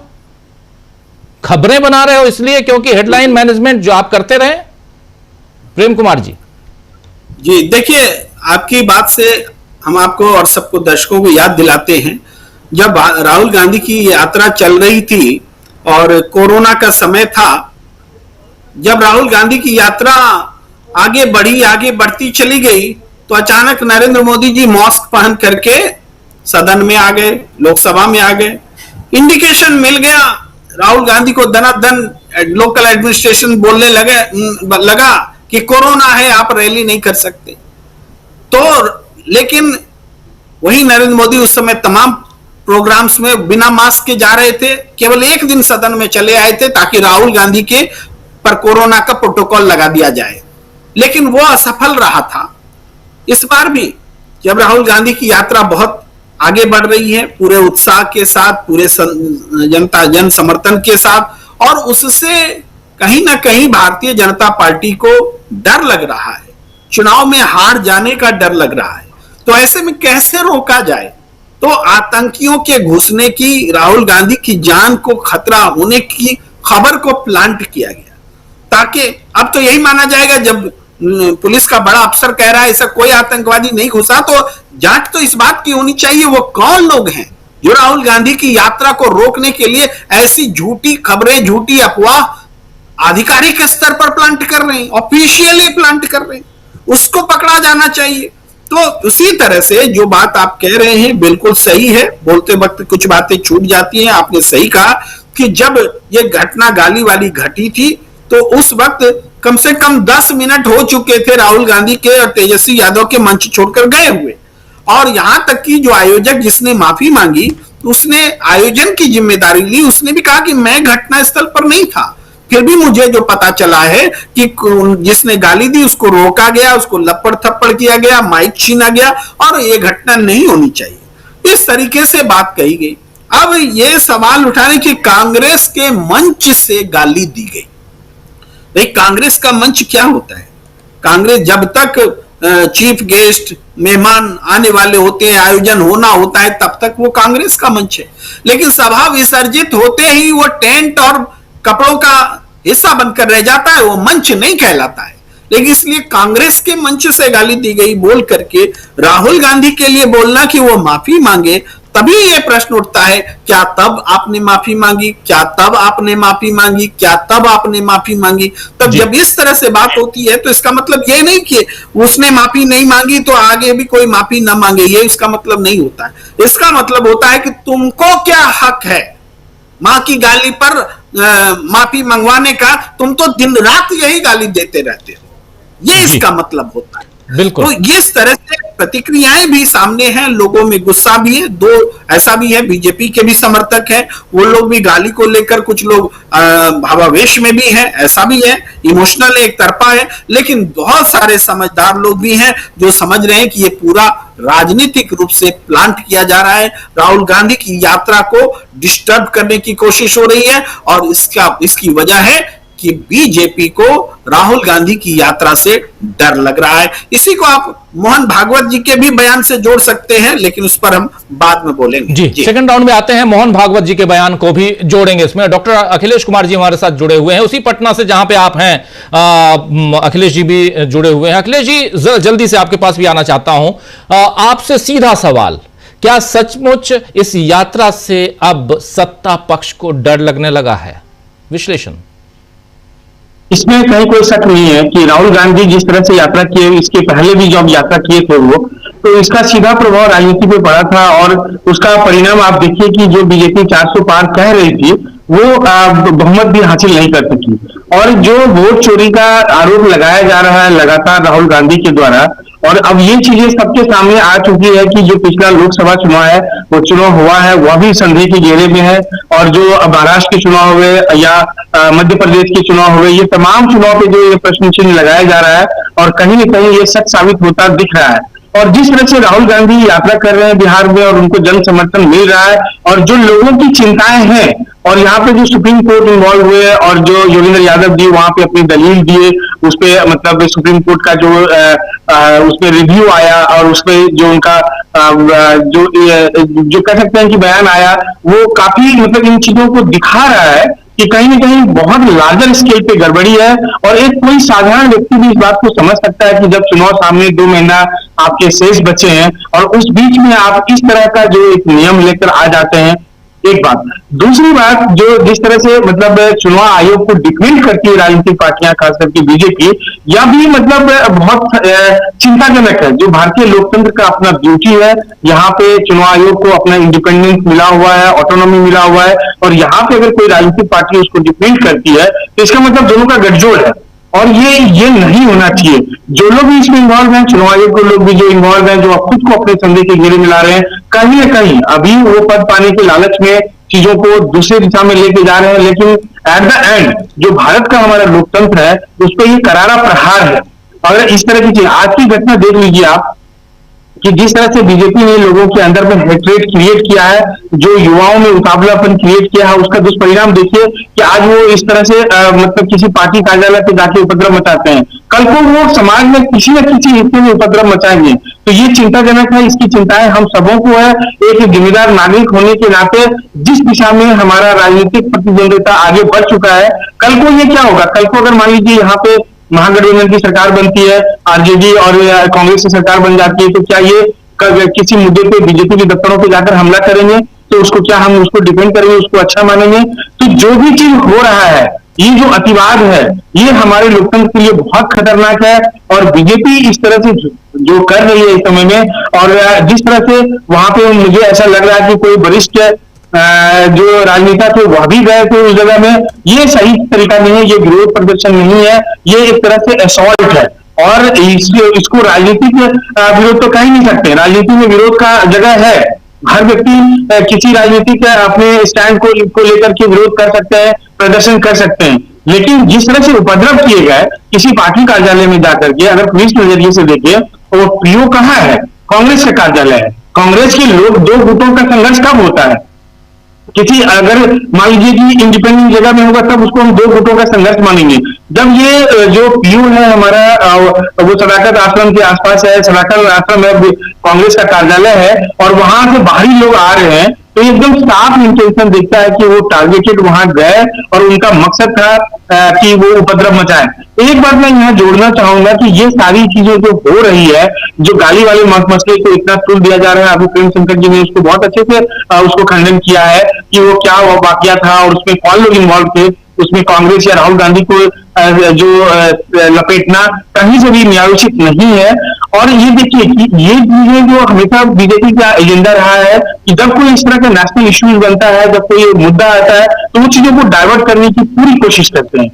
खबरें बना रहे हो इसलिए क्योंकि हेडलाइन मैनेजमेंट जो आप करते रहे। प्रेम कुमार जी देखिए, आपकी बात से हम आपको और सबको दर्शकों को याद दिलाते हैं, जब राहुल गांधी की यात्रा चल रही थी और कोरोना का समय था, जब राहुल गांधी की यात्रा आगे बढ़ती चली गई तो अचानक नरेंद्र मोदी जी मास्क पहन करके सदन में आ गए, लोकसभा में आ गए। इंडिकेशन मिल गया राहुल गांधी को, दनादन लोकल एडमिनिस्ट्रेशन बोलने लगा कि कोरोना है, आप रैली नहीं कर सकते। तो लेकिन वही नरेंद्र मोदी उस समय तमाम प्रोग्राम्स में बिना मास्क के जा रहे थे, केवल एक दिन सदन में चले आए थे ताकि राहुल गांधी के पर कोरोना का प्रोटोकॉल लगा दिया जाए, लेकिन वो असफल रहा था। इस बार भी जब राहुल गांधी की यात्रा बहुत आगे बढ़ रही है, पूरे उत्साह के साथ, पूरे जन समर्थन के साथ, और उससे कहीं ना कहीं भारतीय जनता पार्टी को डर लग रहा है, चुनाव में हार जाने का डर लग रहा है। तो ऐसे में कैसे रोका जाए? तो आतंकियों के घुसने की, राहुल गांधी की जान को खतरा होने की खबर को प्लांट किया गया, ताकि अब तो यही माना जाएगा, जब पुलिस का बड़ा अफसर कह रहा है ऐसा कोई आतंकवादी नहीं घुसा, तो जांच तो इस बात की होनी चाहिए वो कौन लोग हैं जो राहुल गांधी की यात्रा को रोकने के लिए ऐसी झूठी खबरें, झूठी अफवाह आधिकारिक स्तर पर प्लांट कर रहे हैं, ऑफिशियली प्लांट कर रहे हैं, उसको पकड़ा जाना चाहिए। तो उसी तरह से जो बात आप कह रहे हैं बिल्कुल सही है, बोलते वक्त कुछ बातें छूट जाती हैं। आपने सही कहा कि जब ये घटना गाली वाली घटी थी तो उस वक्त कम से कम 10 मिनट हो चुके थे राहुल गांधी के और तेजस्वी यादव के मंच छोड़कर गए हुए, और यहां तक कि जो आयोजक जिसने माफी मांगी उसने आयोजन की जिम्मेदारी ली, उसने भी कहा कि मैं घटना स्थल पर नहीं था। फिर भी मुझे जो पता चला है कि जिसने गाली दी उसको रोका गया, उसको लपड़ थप्पड़ किया गया, माइक छीना गया, और ये घटना नहीं होनी चाहिए, इस तरीके से बात कही गई। अब ये सवाल उठाने की कांग्रेस के मंच से गाली दी गई। भाई कांग्रेस का मंच क्या होता है? कांग्रेस जब तक चीफ गेस्ट मेहमान आने वाले होते हैं, आयोजन होना होता है, तब तक वो कांग्रेस का मंच है, लेकिन सभा विसर्जित होते ही वो टेंट और कपड़ों का हिस्सा बनकर रह जाता है, वो मंच नहीं कहलाता है। लेकिन इसलिए कांग्रेस के मंच से गाली दी गई बोल करके राहुल गांधी के लिए बोलना कि वो माफी मांगे, तभी ये प्रश्न उठता है, क्या तब आपने माफी मांगी, क्या तब आपने माफी मांगी, क्या तब आपने माफी मांगी? तब जब इस तरह से बात होती है तो इसका मतलब ये नहीं कि उसने माफी नहीं मांगी तो आगे भी कोई माफी ना मांगे, ये इसका मतलब नहीं होता है। इसका मतलब होता है कि तुमको क्या हक है मां की गाली पर माफी मंगवाने का? तुम तो दिन रात यही गाली देते रहते हो, ये इसका मतलब होता है। बिल्कुल। तो इस तरह से प्रतिक्रियाएं भी सामने हैं, लोगों में गुस्सा भी है। दो ऐसा भी है, बीजेपी के भी समर्थक हैं, वो लोग भी गाली को लेकर कुछ लोग भावावेश में भी हैं, ऐसा भी है, इमोशनल एक तरफा है। लेकिन बहुत सारे समझदार लोग भी हैं जो समझ रहे हैं कि ये पूरा राजनीतिक रूप से प्लांट किया जा रहा है, राहुल गांधी की यात्रा को डिस्टर्ब करने की कोशिश हो रही है, और इसकी वजह है कि बीजेपी को राहुल गांधी की यात्रा से डर लग रहा है। इसी को आप मोहन भागवत जी के भी बयान से जोड़ सकते हैं, लेकिन उस पर हम बाद में बोलेंगे। जी। सेकंड राउंड में आते हैं, मोहन भागवत जी के बयान को भी जोड़ेंगे इसमें। डॉक्टर अखिलेश कुमार जी हमारे साथ जुड़े हुए हैं, उसी पटना से जहां पे आप हैं। अखिलेश जी भी जुड़े हुए हैं। अखिलेश जी, जल्दी से आपके पास भी आना चाहता हूं। आपसे सीधा सवाल, क्या सचमुच इस यात्रा से अब सत्ता पक्ष को डर लगने लगा है? विश्लेषण। इसमें कहीं कोई शक नहीं है कि राहुल गांधी जिस तरह से यात्रा किए, इसके पहले भी जब यात्रा किए थे वो, तो इसका सीधा प्रभाव राजनीति पे पड़ा था, और उसका परिणाम आप देखिए कि जो बीजेपी 400 पार कह रही थी वो बहुमत भी हासिल नहीं कर सकी। और जो वोट चोरी का आरोप लगाया जा रहा है लगातार राहुल गांधी के द्वारा, और अब ये चीजें सबके सामने आ चुकी है कि जो पिछला लोकसभा चुनाव है वो चुनाव हुआ है, वह भी संदेह के घेरे में है, और जो महाराष्ट्र के चुनाव हुए या मध्य प्रदेश के चुनाव हुए, ये तमाम चुनाव पे जो ये प्रश्न चिन्ह लगाया जा रहा है, और कहीं न कहीं ये सच साबित होता दिख रहा है। और जिस तरह से राहुल गांधी यात्रा कर रहे हैं बिहार में और उनको जन समर्थन मिल रहा है, और जो लोगों की चिंताएं हैं, और यहाँ पे जो सुप्रीम कोर्ट इन्वॉल्व हुए और जो योगेंद्र यादव जी वहां पे अपनी दलील दिए, उस पे मतलब सुप्रीम कोर्ट का जो उसमें रिव्यू आया, और उसमें जो उनका जो कह सकते हैं कि बयान आया, वो काफी मतलब इन चीजों को दिखा रहा है कि कहीं न कहीं बहुत लार्जर स्केल पे गड़बड़ी है। और एक कोई साधारण व्यक्ति भी इस बात को समझ सकता है कि जब चुनाव सामने 2 महीना आपके शेष बचे हैं और उस बीच में आप इस तरह का जो एक नियम लेकर आ जाते हैं, एक बात। दूसरी बात, जो जिस तरह से मतलब चुनाव आयोग को डिफेंड करती है राजनीतिक पार्टियां, खास करके बीजेपी, यह भी मतलब बहुत चिंताजनक है। जो भारतीय लोकतंत्र का अपना ब्यूटी है, यहाँ पे चुनाव आयोग को अपना इंडिपेंडेंस मिला हुआ है, ऑटोनॉमी मिला हुआ है, और यहाँ पे अगर कोई राजनीतिक पार्टी उसको डिफेंड करती है तो इसका मतलब दोनों का गठजोड़ है। और ये नहीं होना चाहिए। जो लोग भी इसमें इन्वॉल्व हैं, चुनाव आयोग के लोग भी जो इन्वॉल्व हैं, जो अब खुद को अपने संदेह के घेरे में ला रहे हैं, कहीं ना कहीं अभी वो पद पाने के लालच में चीजों को दूसरी दिशा में लेके जा रहे हैं, लेकिन एट द एंड जो भारत का हमारा लोकतंत्र है उस पर ये करारा प्रहार है। अगर इस तरह की चीज, आज की घटना देख लीजिए आप कि जिस तरह से बीजेपी ने लोगों के अंदर में हेट्रेट क्रिएट किया है, जो युवाओं में उतावलापन क्रिएट किया है, उसका दुष्परिणाम देखिए कि आज वो इस तरह से मतलब किसी पार्टी कार्यालय पे जाके उपद्रव मचाते हैं, कल को वो समाज में किसी न किसी हिस्से में उपद्रव मचाएंगे। तो ये चिंताजनक है। इसकी चिंताएं हम सबों को है। एक जिम्मेदार नागरिक होने के नाते जिस दिशा में हमारा राजनीतिक प्रतिद्वंदिता आगे बढ़ चुका है, कल को ये क्या होगा? कल को अगर मान लीजिए यहाँ पे महागठबंधन की सरकार बनती है, आरजेडी और कांग्रेस की सरकार बन जाती है, तो क्या ये किसी मुद्दे पे बीजेपी के दफ्तरों पे जाकर हमला करेंगे? तो उसको क्या हम उसको डिफेंड करेंगे, उसको अच्छा मानेंगे? तो जो भी चीज हो रहा है, ये जो अतिवाद है, ये हमारे लोकतंत्र के लिए बहुत खतरनाक है। और बीजेपी इस तरह से जो कर रही है इस समय में, और जिस तरह से वहां पे मुझे ऐसा लग रहा है कि कोई वरिष्ठ जो राजनेता थे वह भी गए थे उस जगह में, ये सही तरीका नहीं है, ये विरोध प्रदर्शन नहीं है, ये एक तरह से असॉल्ट है। और इसको राजनीतिक विरोध तो कह ही नहीं सकते। राजनीति में विरोध का जगह है, हर व्यक्ति किसी राजनीतिक अपने स्टैंड को लेकर के विरोध कर सकते हैं, प्रदर्शन कर सकते हैं, लेकिन जिस तरह से उपद्रव किए गए किसी पार्टी कार्यालय में जाकर के, अगर पुलिस नजरिए से देखें तो वो पीओ कहाँ है? कांग्रेस का कार्यालय है। कांग्रेस के लोग दो गुटों का संघर्ष कब होता है? किसी अगर मान लीजिए कि इंडिपेंडेंट जगह में होगा तब उसको हम दो गुटों का संघर्ष मानेंगे। जब ये जो पीयू है हमारा वो सदाकत आश्रम के आसपास है, सदाकत आश्रम है, कांग्रेस का कार्यालय है, और वहां से बाहरी लोग आ रहे हैं, तो एकदम साफ इंटेंशन दिखता है कि वो टारगेटेड वहां गए और उनका मकसद था कि वो उपद्रव मचाए। एक बात मैं यहाँ जोड़ना चाहूंगा कि ये सारी चीजें जो हो रही है, जो गाली वाले मसले को इतना तुल दिया जा रहा है, अभी प्रेम शंकर जी ने उसको बहुत अच्छे से उसको खंडन किया है कि वो क्या वाकया था और उसमें कौन लोग इन्वॉल्व थे। उसमें कांग्रेस या राहुल गांधी को जो लपेटना कहीं से भी न्यायोचित नहीं है। और ये देखिए कि ये चीजें जो हमेशा बीजेपी का एजेंडा रहा है कि जब कोई इस तरह का नेशनल इश्यूज बनता है, जब कोई मुद्दा आता है, तो वो चीजों को डाइवर्ट करने की पूरी कोशिश करते हैं।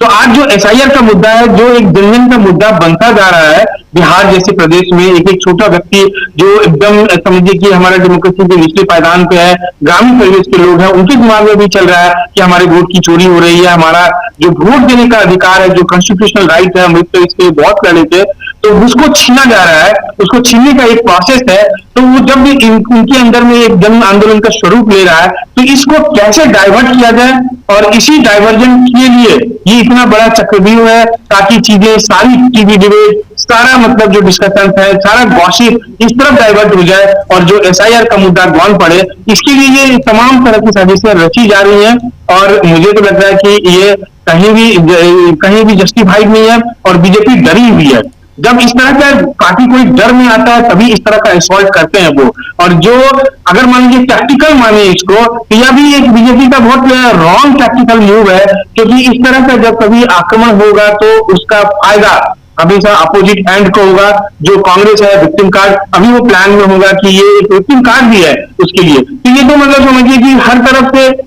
तो आज जो एसआईआर का मुद्दा है, जो एक जन का मुद्दा बनता जा रहा है बिहार जैसे प्रदेश में, एक एक छोटा व्यक्ति जो एकदम समझिए कि हमारा डेमोक्रेसी के निचले पायदान पे है, ग्रामीण परिवेश के लोग हैं, उनके दिमाग में भी चल रहा है कि हमारे वोट की चोरी हो रही है, हमारा जो वोट देने का अधिकार है, जो कॉन्स्टिट्यूशनल राइट है, अम्बेडकर इसके लिए बहुत लड़े थे, तो उसको छीना जा रहा है। उसको छीनने का एक प्रोसेस है। तो वो जब भी उनके अंदर में एक जन आंदोलन का स्वरूप ले रहा है, तो इसको कैसे डाइवर्ट किया जाए, और इसी डाइवर्जन के लिए ये इतना बड़ा चक्रव्यूह है ताकि चीजें सारी टीवी डिबेट, सारा मतलब जो डिस्कशन है, सारा गॉसिप इस तरफ डाइवर्ट हो जाए और जो एसआईआर का मुद्दा गौन पड़े। इसके लिए ये तमाम तरह की साजिशें रची जा रही हैं, और मुझे तो लगता है कि ये कहीं भी जस्टिफाइड नहीं है, और बीजेपी डरी हुई है। जब इस तरह का पार्टी कोई डर में आता है तभी इस तरह का असॉल्ट करते हैं वो। और जो अगर मान लीजिए टैक्टिकल माने इसको, तो यह भी एक बीजेपी का बहुत रॉन्ग टैक्टिकल मूव है, क्योंकि इस तरह का जब कभी आक्रमण होगा तो उसका फायदा हमेशा अपोजिट एंड को होगा। जो कांग्रेस है विक्टिम कार्ड, अभी वो प्लान में होगा कि ये एक विक्टिम कार्ड भी है उसके लिए। तो ये तो मतलब समझिए कि हर तरफ से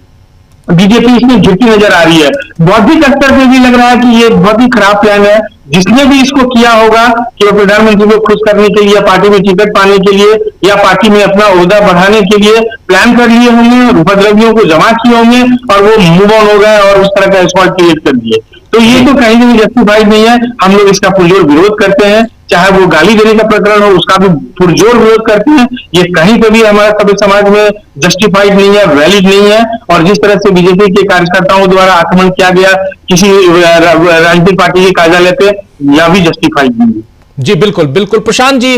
बीजेपी इसमें झुकी नजर आ रही है। बौद्धिक स्तर पे भी लग रहा है कि ये बहुत ही खराब प्लान है। जिसने भी इसको किया होगा कि वो प्रधानमंत्री को खुश करने के लिए, पार्टी में टिकट पाने के लिए, या पार्टी में अपना ओहदा बढ़ाने के लिए प्लान कर लिए होंगे, उपद्रवियों को जमा किए होंगे, और वो मूव ऑन हो गए और उस तरह का असॉल्ट क्रिएट कर दिए। तो ये तो कहीं भी जस्टिफाइड नहीं है। हम लोग इसका पुरजोर विरोध करते हैं, चाहे वो गाली देने का प्रकरण हो उसका भी पुरजोर विरोध करते हैं। ये कहीं पे भी हमारे सभ्य समाज में जस्टिफाइड नहीं है, वैलिड नहीं है। और जिस तरह से बीजेपी के कार्यकर्ताओं द्वारा आक्रमण किया गया किसी राजनीतिक पार्टी के कार्यालय पे, यह भी जस्टिफाइड नहीं है। जी बिल्कुल बिल्कुल। प्रशांत जी,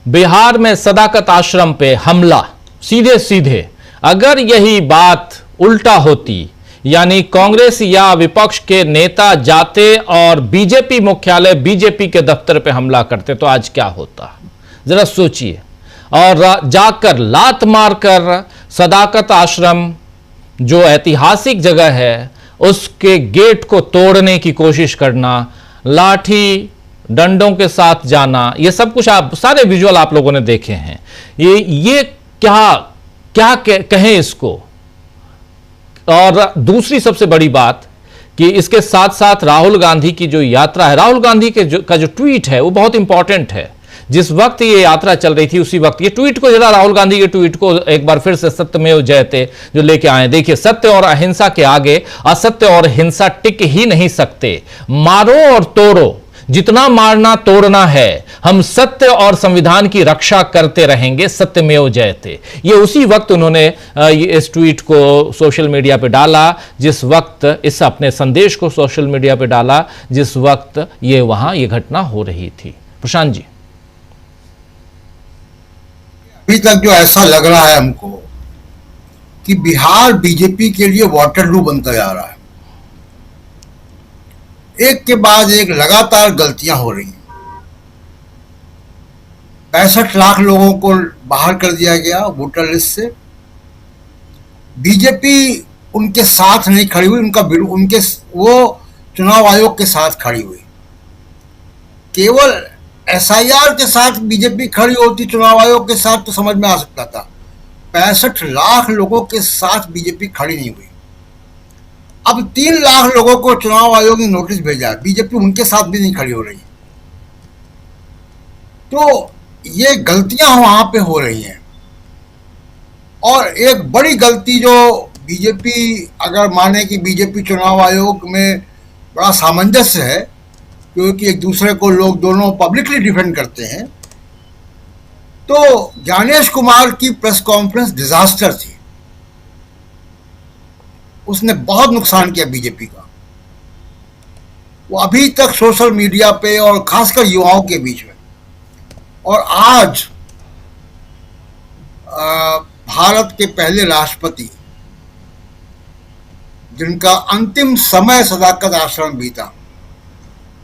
बिहार में सदाकत आश्रम पे हमला, सीधे सीधे अगर यही बात उल्टा होती, यानी कांग्रेस या विपक्ष के नेता जाते और बीजेपी मुख्यालय, बीजेपी के दफ्तर पे हमला करते, तो आज क्या होता? जरा सोचिए। और जाकर लात मारकर सदाकत आश्रम जो ऐतिहासिक जगह है उसके गेट को तोड़ने की कोशिश करना, लाठी डंडों के साथ जाना, ये सब कुछ आप सारे विजुअल आप लोगों ने देखे हैं। ये क्या कहें इसको। और दूसरी सबसे बड़ी बात कि इसके साथ साथ राहुल गांधी की जो यात्रा है, राहुल गांधी का जो ट्वीट है वो बहुत इंपॉर्टेंट है। जिस वक्त ये यात्रा चल रही थी उसी वक्त ये ट्वीट को, जरा राहुल गांधी के ट्वीट को एक बार फिर से सत्यमेव जयते जो लेके आए। देखिए, सत्य और अहिंसा के आगे असत्य और हिंसा टिक ही नहीं सकते। मारो और तोड़ो, जितना मारना तोड़ना है, हम सत्य और संविधान की रक्षा करते रहेंगे, सत्यमेव जयते। ये उसी वक्त उन्होंने इस ट्वीट को सोशल मीडिया पे डाला, जिस वक्त इस अपने संदेश को सोशल मीडिया पे डाला, जिस वक्त ये घटना हो रही थी। प्रशांत जी, अभी तक जो ऐसा लग रहा है हमको कि बिहार बीजेपी के लिए वाटरलू बनता जा रहा है। एक के बाद एक लगातार गलतियां हो रही हैं। 65 लाख लोगों को बाहर कर दिया गया वोटर लिस्ट से। बीजेपी उनके साथ नहीं खड़ी हुई, वो चुनाव आयोग के साथ खड़ी हुई। केवल एसआईआर के साथ बीजेपी खड़ी होती चुनाव आयोग के साथ तो समझ में आ सकता था। 65 लाख लोगों के साथ बीजेपी खड़ी नहीं हुई। अब 3 लाख लोगों को चुनाव आयोग ने नोटिस भेजा, बीजेपी उनके साथ भी नहीं खड़ी हो रही। तो ये गलतियां वहां पे हो रही हैं। और एक बड़ी गलती जो बीजेपी, अगर माने कि बीजेपी चुनाव आयोग में बड़ा सामंजस्य है, क्योंकि एक दूसरे को लोग दोनों पब्लिकली डिफेंड करते हैं, तो ज्ञानेश कुमार की प्रेस कॉन्फ्रेंस डिजास्टर थी। उसने बहुत नुकसान किया बीजेपी का। वो अभी तक सोशल मीडिया पे और खासकर युवाओं के बीच में, और आज भारत के पहले राष्ट्रपति जिनका अंतिम समय सदाकत आश्रम बीता,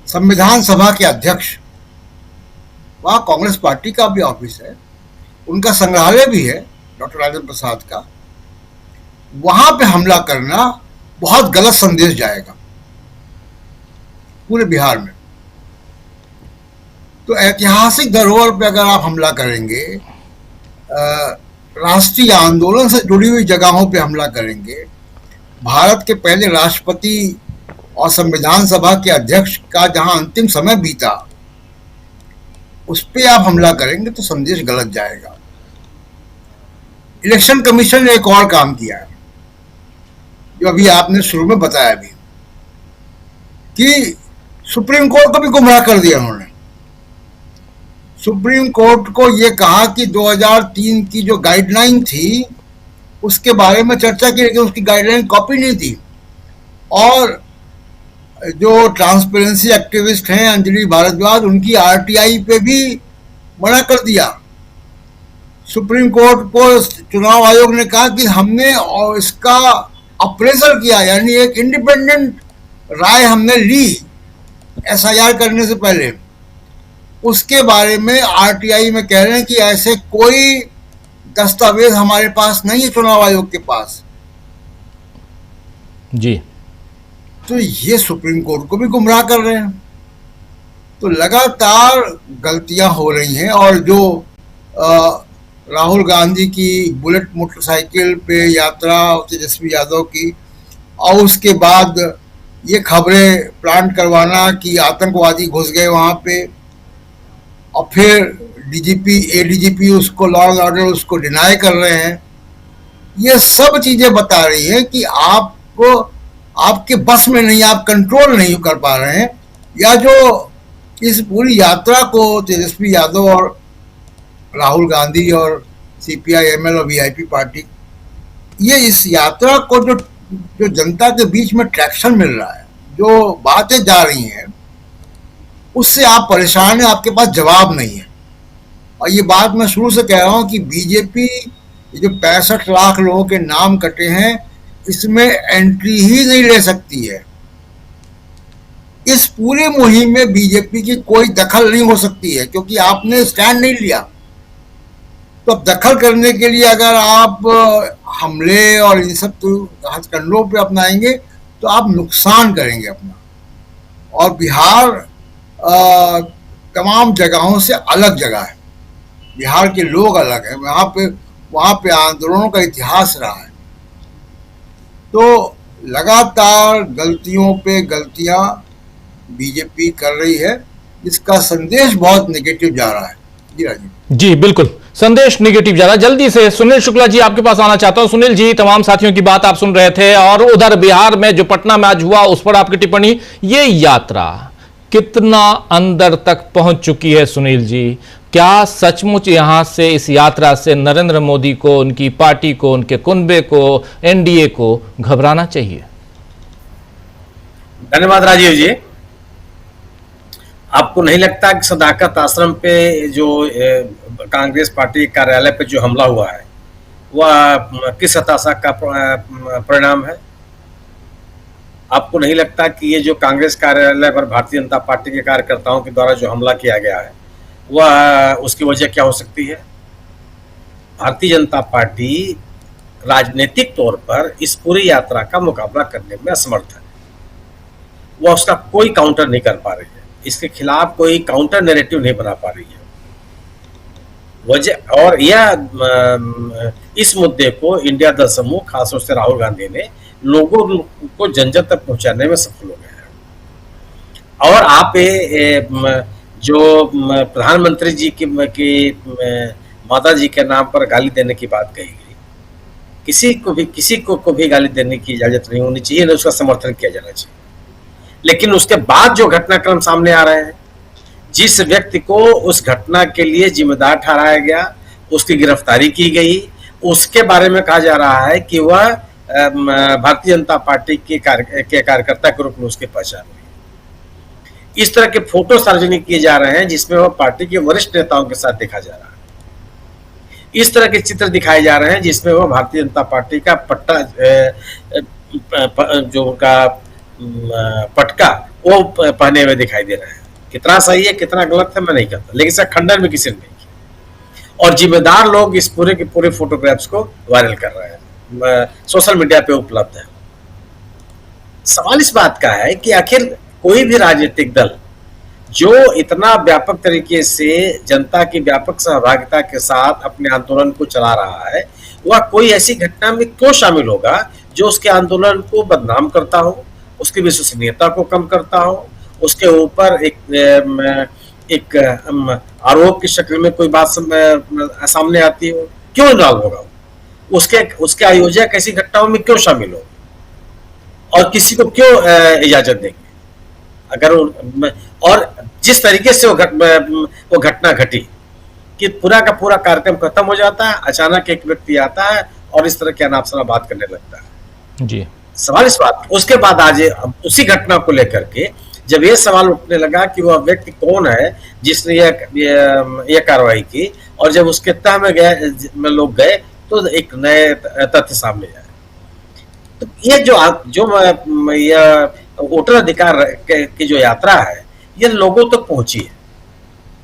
संविधान सभा के अध्यक्ष, वहां कांग्रेस पार्टी का भी ऑफिस है, उनका संग्रहालय भी है डॉक्टर राजेंद्र प्रसाद का, वहां पे हमला करना बहुत गलत संदेश जाएगा पूरे बिहार में। तो ऐतिहासिक धरोहर पे अगर आप हमला करेंगे, राष्ट्रीय आंदोलन से जुड़ी हुई जगहों पे हमला करेंगे, भारत के पहले राष्ट्रपति और संविधान सभा के अध्यक्ष का जहां अंतिम समय बीता, उस पे आप हमला करेंगे तो संदेश गलत जाएगा। इलेक्शन कमीशन ने एक और काम किया है, जो अभी आपने शुरू में बताया भी, कि सुप्रीम कोर्ट को भी गुमराह कर दिया उन्होंने। सुप्रीम कोर्ट को यह कहा कि 2003 की जो गाइडलाइन थी उसके बारे में चर्चा की, लेकिन उसकी गाइडलाइन कॉपी नहीं थी। और जो ट्रांसपेरेंसी एक्टिविस्ट हैं अंजलि भारद्वाज, उनकी आरटीआई पे भी मना कर दिया। सुप्रीम कोर्ट को चुनाव आयोग ने कहा कि हमने और इसका अप्रेजल किया, यानी एक इंडिपेंडेंट राय हमने ली एसआईआर करने से पहले। उसके बारे में आरटीआई में कह रहे हैं कि ऐसे कोई दस्तावेज हमारे पास नहीं है चुनाव आयोग के पास जी। तो ये सुप्रीम कोर्ट को भी गुमराह कर रहे हैं। तो लगातार गलतियां हो रही हैं। और जो राहुल गांधी की बुलेट मोटरसाइकिल पे यात्रा तेजस्वी यादव की, और उसके बाद ये खबरें प्लांट करवाना कि आतंकवादी घुस गए वहां पे, और फिर डीजीपी एडीजीपी उसको लॉ एंड ऑर्डर उसको डिनाई कर रहे हैं, ये सब चीजें बता रही हैं कि आपको आपके बस में नहीं, आप कंट्रोल नहीं कर पा रहे हैं। या जो इस पूरी यात्रा को तेजस्वी यादव और राहुल गांधी और सीपीआई-एमएल और वीआईपी पार्टी, ये इस यात्रा को जो जनता के बीच में ट्रैक्शन मिल रहा है, जो बातें जा रही हैं, उससे आप परेशान हैं, आपके पास जवाब नहीं है। और ये बात मैं शुरू से कह रहा हूं कि बीजेपी जो 65 लाख लोगों के नाम कटे हैं, इसमें एंट्री ही नहीं ले सकती है। इस पूरी मुहिम में बीजेपी की कोई दखल नहीं हो सकती है, क्योंकि आपने स्टैंड नहीं लिया। तो अब दखल करने के लिए अगर आप हमले और इन सब हथकंडों पे अपनाएंगे तो आप नुकसान करेंगे अपना। और बिहार तमाम जगहों से अलग जगह है, बिहार के लोग अलग हैं, वहाँ पे आंदोलनों का इतिहास रहा है। तो लगातार गलतियों पे गलतियां बीजेपी कर रही है, जिसका संदेश बहुत नेगेटिव जा रहा है। जी राजीव जी बिल्कुल, संदेश निगेटिव ज्यादा। जल्दी से सुनील शुक्ला जी आपके पास आना चाहता हूं। सुनील जी, तमाम साथियों की बात आप सुन रहे थे और उधर बिहार में जो पटना में आज हुआ उस पर आपकी टिप्पणी। ये यात्रा कितना अंदर तक पहुंच चुकी है सुनील जी? क्या सचमुच यहां से, इस यात्रा से नरेंद्र मोदी को, उनकी पार्टी को, उनके कुनबे को, एनडीए को घबराना चाहिए? धन्यवाद राजीव जी। आपको नहीं लगता कि सदाकत आश्रम पे जो कांग्रेस पार्टी कार्यालय पे जो हमला हुआ है वह किस हताशा का परिणाम है? आपको नहीं लगता कि ये जो कांग्रेस कार्यालय पर भारतीय जनता पार्टी के कार्यकर्ताओं के द्वारा जो हमला किया गया है वह उसकी वजह क्या हो सकती है? भारतीय जनता पार्टी राजनीतिक तौर पर इस पूरी यात्रा का मुकाबला करने में असमर्थ है। वह उसका कोई काउंटर नहीं कर पा रही है, इसके खिलाफ कोई काउंटर नैरेटिव नहीं बना पा रही है। वजह और यह इस मुद्दे को इंडिया दल समूह, खासतौर से राहुल गांधी ने लोगों को जन जन तक पहुंचाने में सफल हो गए हैं। और आप जो प्रधानमंत्री जी की माता जी के नाम पर गाली देने की बात कही गई, किसी को भी गाली देने की इजाजत नहीं होनी चाहिए, न उसका समर्थन किया जाना चाहिए। लेकिन उसके बाद जो घटनाक्रम सामने आ रहे हैं, जिस व्यक्ति को उस घटना के लिए जिम्मेदार ठहराया गया, उसकी गिरफ्तारी की गई, उसके बारे में कहा जा रहा है कि वह भारतीय जनता पार्टी के कार्यकर्ता के रूप में उसकी पहचान हुई। इस तरह के फोटो सार्वजनिक किए जा रहे हैं जिसमें वह पार्टी के वरिष्ठ नेताओं के साथ देखा जा रहा है। इस तरह के चित्र दिखाए जा रहे हैं जिसमें वह भारतीय जनता पार्टी का पट्टा जो उनका पटका वो पहने हुए दिखाई दे रहे हैं। कितना सही है कितना गलत है मैं नहीं कहता, लेकिन इसका खंडन भी किसी ने नहीं किया। और जिम्मेदार लोग इस पूरे के पूरे फोटोग्राफ्स को वायरल कर रहे हैं, सोशल मीडिया पे उपलब्ध है। सवाल इस बात का है कि आखिर कोई भी राजनीतिक दल जो इतना व्यापक तरीके से जनता की व्यापक सहभागिता के साथ अपने आंदोलन को चला रहा है, वह कोई ऐसी घटना में क्यों शामिल होगा जो उसके आंदोलन को बदनाम करता हो, उसकी विश्वसनीयता को कम करता हो, उसके ऊपर एक आरोप की शक्ल में कोई बात सामने आती हो, क्यों इन्वॉल्व होगा? उसके आयोजक ऐसी घटनाओं में क्यों शामिल हो और किसी को क्यों इजाजत देंगे? अगर और जिस तरीके से वो घटना घटी कि पूरा का पूरा कार्यक्रम खत्म हो जाता है, अचानक एक व्यक्ति आता है और इस तरह की अनाप-शनाप बात करने लगता है। जी सवाल इस बात, उसके बाद आज उसी घटना को लेकर के जब ये सवाल उठने लगा कि वह व्यक्ति कौन है जिसने यह कार्रवाई की, और जब उसके तह में लोग गए तो एक नए तथ्य सामने आए। तो ये जो वोटर अधिकार की जो यात्रा है ये लोगों तक पहुंची है,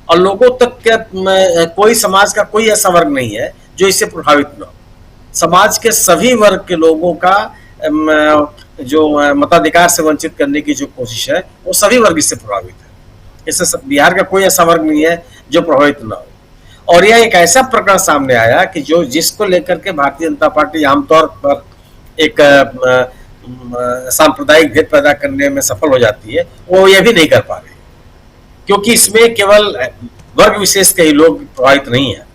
और लोगों तक कोई समाज का कोई ऐसा वर्ग नहीं है जो इससे प्रभावित न हो। समाज के सभी वर्ग के लोगों का जो मताधिकार से वंचित करने की जो कोशिश है वो सभी वर्ग इससे प्रभावित है। इससे बिहार का कोई ऐसा वर्ग नहीं है जो प्रभावित ना हो। और यह एक ऐसा प्रकरण सामने आया कि जिसको लेकर के भारतीय जनता पार्टी आमतौर पर एक सांप्रदायिक भेद पैदा करने में सफल हो जाती है, वो यह भी नहीं कर पा रही, क्योंकि इसमें केवल वर्ग विशेष के ही लोग प्रभावित नहीं है,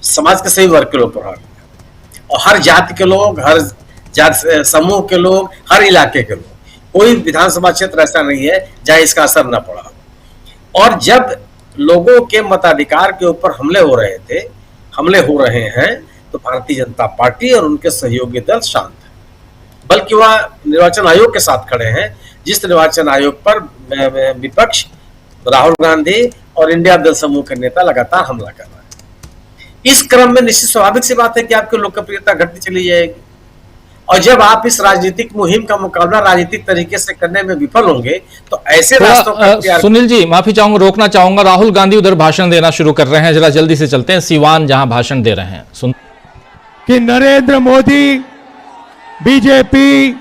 समाज के सभी वर्ग के लोग प्रभावित हैं, और हर जाति के लोग, हर जाति समूह के लोग, हर इलाके के लोग। कोई विधानसभा क्षेत्र ऐसा नहीं है जहां इसका असर न पड़ा। और जब लोगों के मताधिकार के ऊपर हमले हो रहे हैं, तो भारतीय जनता पार्टी और उनके सहयोगी दल शांत है, बल्कि वह निर्वाचन आयोग के साथ खड़े हैं, जिस निर्वाचन आयोग पर विपक्ष, राहुल गांधी और इंडिया दल समूह के नेता लगातार हमला कर रहे हैं। इस क्रम में निश्चित स्वाभाविक सी बात है कि आपकी लोकप्रियता घटती चली जाएगी, और जब आप इस राजनीतिक मुहिम का मुकाबला राजनीतिक तरीके से करने में विफल होंगे तो ऐसे रास्तों का सुनील जी माफी चाहूंगा, रोकना चाहूंगा, राहुल गांधी उधर भाषण देना शुरू कर रहे हैं, जरा जल्दी से चलते हैं सीवान जहां भाषण दे रहे हैं। सुन कि नरेंद्र मोदी, बीजेपी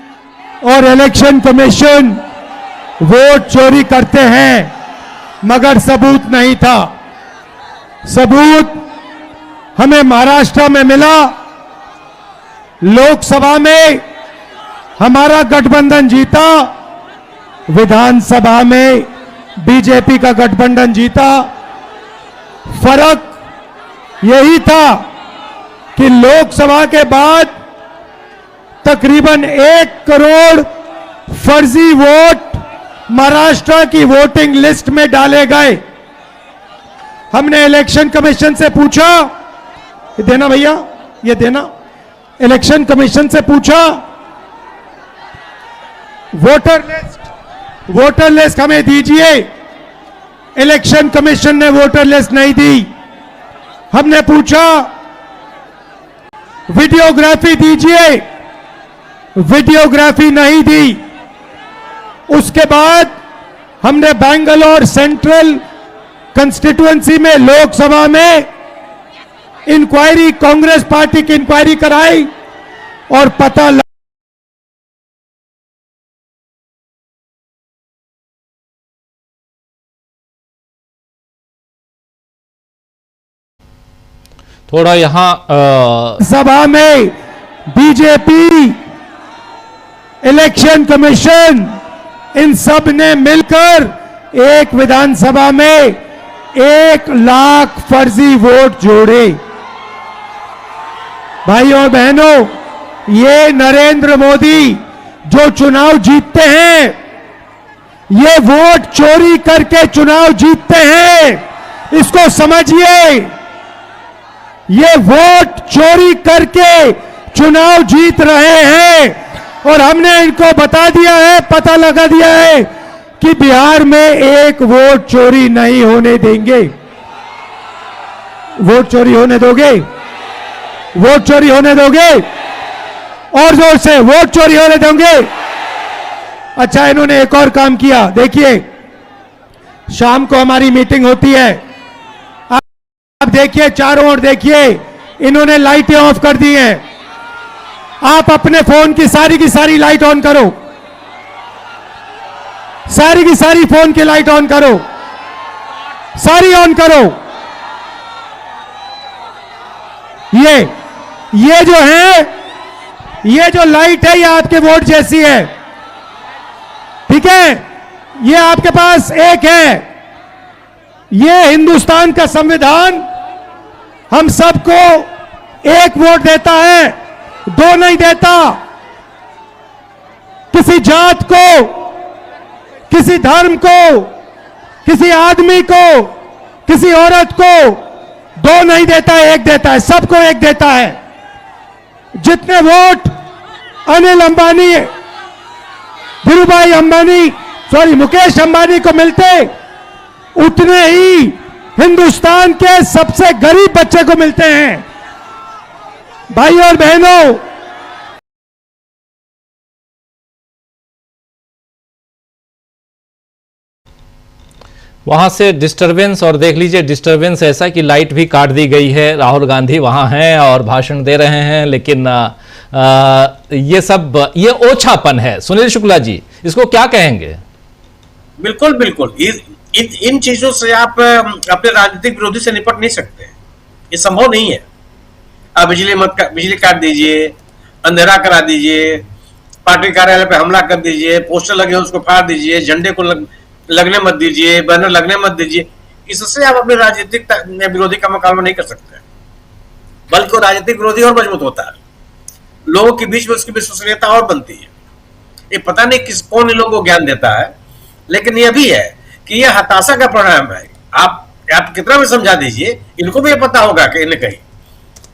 और इलेक्शन कमीशन वोट चोरी करते हैं, मगर सबूत नहीं था। सबूत हमें महाराष्ट्र में मिला। लोकसभा में हमारा गठबंधन जीता, विधानसभा में बीजेपी का गठबंधन जीता। फर्क यही था कि लोकसभा के बाद तकरीबन 1 करोड़ फर्जी वोट महाराष्ट्र की वोटिंग लिस्ट में डाले गए। हमने इलेक्शन कमीशन से पूछा, ये देना भैया, ये देना। इलेक्शन कमीशन से पूछा, वोटर लिस्ट हमें दीजिए। इलेक्शन कमीशन ने वोटर लिस्ट नहीं दी। हमने पूछा वीडियोग्राफी दीजिए, वीडियोग्राफी नहीं दी। उसके बाद हमने बेंगलोर सेंट्रल कंस्टिट्यूएंसी में लोकसभा में इंक्वायरी, कांग्रेस पार्टी की इंक्वायरी कराई और पता थोड़ा यहां सभा में बीजेपी, इलेक्शन कमीशन, इन सब ने मिलकर एक विधानसभा में 1 लाख फर्जी वोट जोड़े। भाइयों और बहनों, ये नरेंद्र मोदी जो चुनाव जीतते हैं, ये वोट चोरी करके चुनाव जीतते हैं। इसको समझिए, ये वोट चोरी करके चुनाव जीत रहे हैं और हमने इनको बता दिया है, पता लगा दिया है कि बिहार में 1 वोट चोरी नहीं होने देंगे। वोट चोरी होने दोगे? वोट चोरी होने दोगे? और जोर से, वोट चोरी होने दोगे? अच्छा, इन्होंने एक और काम किया। देखिए, शाम को हमारी मीटिंग होती है। अब देखिए, चारों ओर देखिए, इन्होंने लाइटें ऑफ कर दी हैं। आप अपने फोन की सारी लाइट ऑन करो, सारी की सारी फोन की लाइट ऑन करो, सारी ऑन करो। ये जो है, ये जो लाइट है, ये आपके वोट जैसी है, ठीक है? ये आपके पास एक है। ये हिंदुस्तान का संविधान हम सबको 1 वोट देता है, 2 नहीं देता। किसी जात को, किसी धर्म को, किसी आदमी को, किसी औरत को 2 नहीं देता है, 1 देता है, सबको 1 देता है। जितने वोट अनिल अंबानी, धीरूभाई अंबानी, मुकेश अंबानी को मिलते, उतने ही हिंदुस्तान के सबसे गरीब बच्चे को मिलते हैं। भाइयों और बहनों, वहां से डिस्टरबेंस, और देख लीजिए डिस्टरबेंस ऐसा कि लाइट भी काट दी गई है। राहुल गांधी वहां हैं और भाषण दे रहे हैं, लेकिन ये ओछापन है। सुनील शुक्ला जी, इसको क्या कहेंगे? बिल्कुल बिल्कुल, इन चीजों से आप अपने राजनीतिक विरोधी से निपट नहीं सकते, ये संभव नहीं है। आप बिजली काट दीजिए, अंधेरा करा दीजिए, पार्टी कार्यालय पे हमला कर दीजिए, पोस्टर लगे उसको फाड़ दीजिए, झंडे को लगने मत दीजिए, बैनर लगने मत दीजिए। इससे आप अपने राजनीतिक विरोधी का मुकाबला नहीं कर सकते, बल्कि राजनीतिक विरोधी और मजबूत होता है। लोगों के बीच में उसकी विश्वसनीयता और बनती है। ये पता नहीं कौन इन लोगों को ज्ञान देता है, लेकिन यह भी है कि यह हताशा का परिणाम है। आप कितना भी समझा दीजिए, इनको भी ये पता होगा कहीं न कहीं,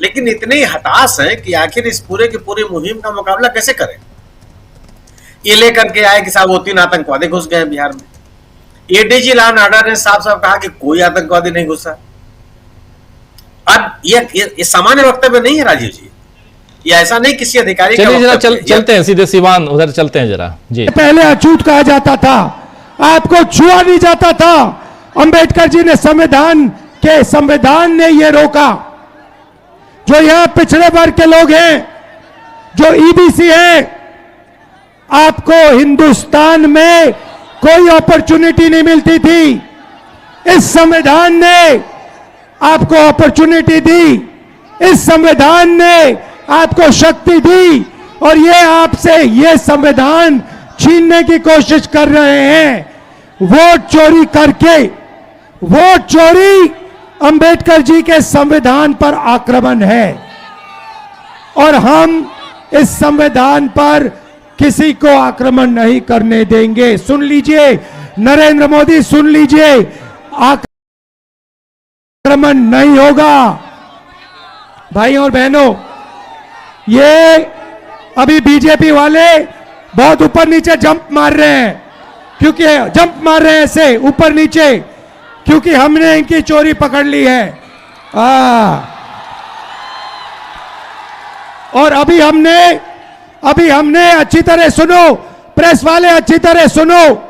लेकिन इतने ही हताश हैं कि आखिर इस पूरे की पूरी मुहिम का मुकाबला कैसे करें। ये लेकर के आए कि साहब वो 3 आतंकवादी घुस गए बिहार में। एडीजी लॉ एंड ऑर्डर ने साफ साफ कहा कि कोई आतंकवादी नहीं घुसा। अब ये सामान्य वक्तव्य नहीं है राजीव जी, ये ऐसा नहीं किसी अधिकारी का। चलिए जरा चलते हैं सीधे सिवान, उधर चलते हैं जरा जी। पहले अछूत कहा जाता था, आपको छुआ नहीं जाता था। अंबेडकर जी ने संविधान ने यह रोका। जो यहां पिछड़े वर्ग के लोग हैं, जो ईबीसी हैं, आपको हिंदुस्तान में कोई अपॉर्चुनिटी नहीं मिलती थी। इस संविधान ने आपको अपॉर्चुनिटी दी, इस संविधान ने आपको शक्ति दी और ये आपसे ये संविधान छीनने की कोशिश कर रहे हैं। वोट चोरी करके, वोट चोरी अंबेडकर जी के संविधान पर आक्रमण है और हम इस संविधान पर किसी को आक्रमण नहीं करने देंगे। सुन लीजिए नरेंद्र मोदी, सुन लीजिए, आक्रमण नहीं होगा। भाइयों और बहनों, ये अभी बीजेपी वाले बहुत ऊपर नीचे जंप मार रहे हैं, क्योंकि जंप मार रहे हैं ऐसे ऊपर नीचे, क्योंकि हमने इनकी चोरी पकड़ ली है। और अभी हमने अच्छी तरह सुनो, प्रेस वाले अच्छी तरह सुनो,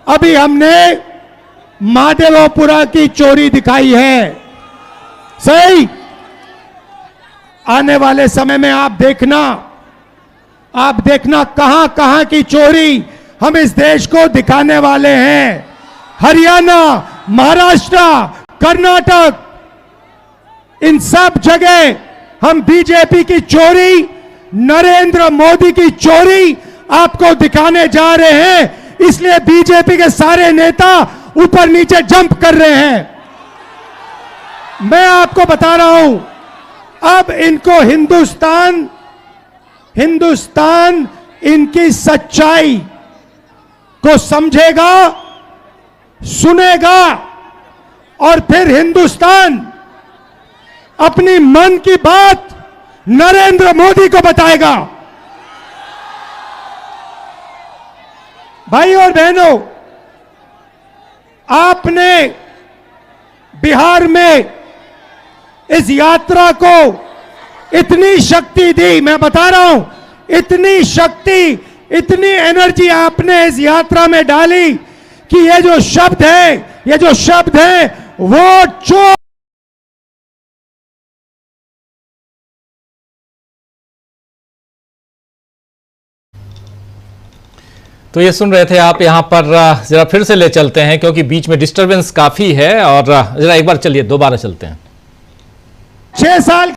अभी हमने महादेवपुरा की चोरी दिखाई है। सही, आने वाले समय में आप देखना कहां कहां की चोरी हम इस देश को दिखाने वाले हैं। हरियाणा, महाराष्ट्र, कर्नाटक, इन सब जगह हम बीजेपी की चोरी, नरेंद्र मोदी की चोरी आपको दिखाने जा रहे हैं। इसलिए बीजेपी के सारे नेता ऊपर नीचे जंप कर रहे हैं। मैं आपको बता रहा हूं, अब इनको हिंदुस्तान इनकी सच्चाई को समझेगा, सुनेगा और फिर हिंदुस्तान अपनी मन की बात नरेंद्र मोदी को बताएगा। भाई और बहनों, आपने बिहार में इस यात्रा को इतनी शक्ति दी, मैं बता रहा हूं, इतनी शक्ति, इतनी एनर्जी आपने इस यात्रा में डाली कि ये जो शब्द है वो चोर। तो ये सुन रहे थे आप, यहां पर जरा फिर से ले चलते हैं क्योंकि बीच में डिस्टरबेंस काफी है, और जरा एक बार चलिए दोबारा चलते हैं। 6 साल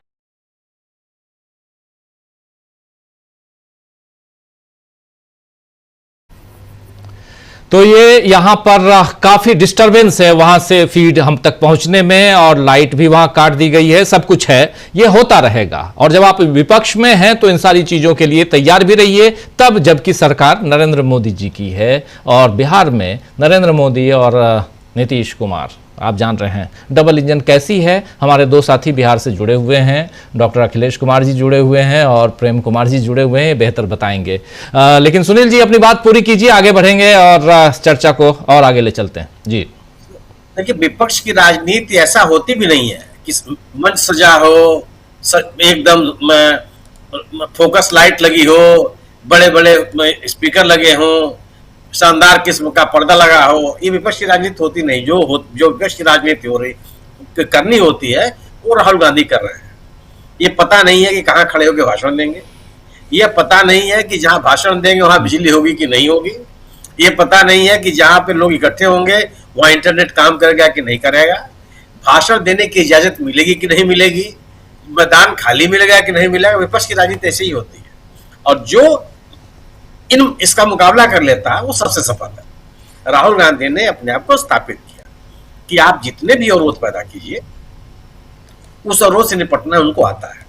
तो ये यहाँ पर काफी डिस्टरबेंस है वहां से फीड हम तक पहुंचने में, और लाइट भी वहां काट दी गई है, सब कुछ है, ये होता रहेगा। और जब आप विपक्ष में हैं तो इन सारी चीजों के लिए तैयार भी रहिए, तब जबकि सरकार नरेंद्र मोदी जी की है और बिहार में नरेंद्र मोदी और नीतीश कुमार, आप जान रहे हैं डबल इंजन कैसी है। हमारे दो साथी बिहार से जुड़े हुए हैं, डॉक्टर अखिलेश कुमार जी जुड़े हुए हैं और प्रेम कुमार जी जुड़े हुए हैं, बेहतर बताएंगे। लेकिन सुनील जी अपनी बात पूरी कीजिए, आगे बढ़ेंगे और चर्चा को और आगे ले चलते हैं। जी देखिए, विपक्ष की राजनीति ऐसा होती भी नहीं है कि मंच सजा हो, एकदम फोकस लाइट लगी हो, बड़े बड़े स्पीकर लगे हों, शानदार किस्म का पर्दा लगा हो। ये विपक्ष की राजनीति होती नहीं। जो विपक्ष की राजनीति हो रही करनी होती है वो राहुल गांधी कर रहे हैं। ये पता नहीं है कि कहाँ खड़े होकर भाषण देंगे, ये पता नहीं है कि जहां भाषण देंगे वहां बिजली होगी कि नहीं होगी, ये पता नहीं है कि जहां पे लोग इकट्ठे होंगे वहां इंटरनेट काम करेगा कि नहीं करेगा, भाषण देने की इजाजत मिलेगी कि नहीं मिलेगी, मैदान खाली मिलेगा कि नहीं मिलेगा। विपक्ष की राजनीति ऐसे ही होती है, और जो इसका मुकाबला कर लेता है वो सबसे सफल है। राहुल गांधी ने अपने आप को स्थापित किया कि आप जितने भी अवरोध पैदा कीजिए, उस अवरोध से निपटना उनको आता है।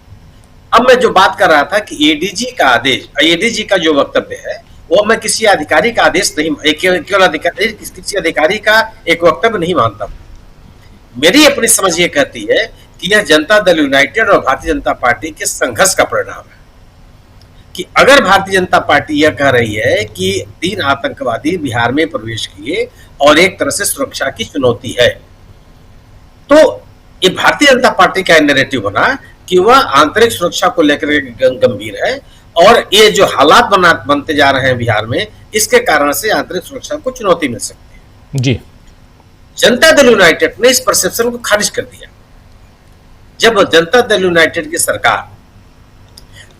अब मैं जो बात कर रहा था कि एडीजी का आदेश, एडीजी का जो वक्तव्य है वो मैं किसी अधिकारी का आदेश नहीं, केवल अधिकारी, किसी अधिकारी का एक वक्तव्य नहीं मानता। मेरी अपनी समझ ये कहती है कि यह जनता दल यूनाइटेड और भारतीय जनता पार्टी के संघर्ष का परिणाम है। कि अगर भारतीय जनता पार्टी यह कह रही है कि 3 आतंकवादी बिहार में प्रवेश किए और एक तरह से सुरक्षा की चुनौती है, तो ये भारतीय जनता पार्टी का नैरेटिव बना कि वह आंतरिक सुरक्षा को लेकर गंभीर है, और ये जो हालात बनते जा रहे हैं बिहार में, इसके कारण से आंतरिक सुरक्षा को चुनौती मिल सकती है। जी जनता दल यूनाइटेड ने इस परसेप्शन को खारिज कर दिया। जब जनता दल यूनाइटेड की सरकार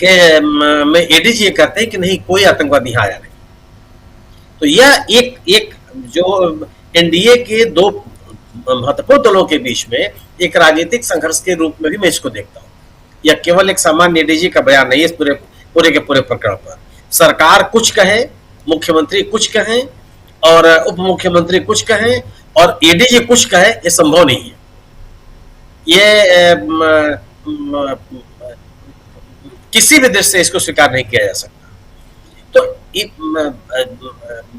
में एडीजी ये कहते हैं कि नहीं, कोई आतंकवादी यहाँ आया नहीं, तो यह एक जो एनडीए के 2 महत्वपूर्ण दलों के बीच में एक राजनीतिक संघर्ष के रूप में भी मैं इसको देखता हूँ। यह केवल एक सामान्य एडीजी का बयान नहीं है, इस पूरे पूरे के पूरे प्रकरण पर। सरकार कुछ कहे, मुख्यमंत्री कुछ कहें और उप मुख्यमंत्री कुछ कहें और एडीजी कुछ कहे, ये संभव नहीं है। ये किसी भी दृष्टि से इसको स्वीकार नहीं किया जा सकता। तो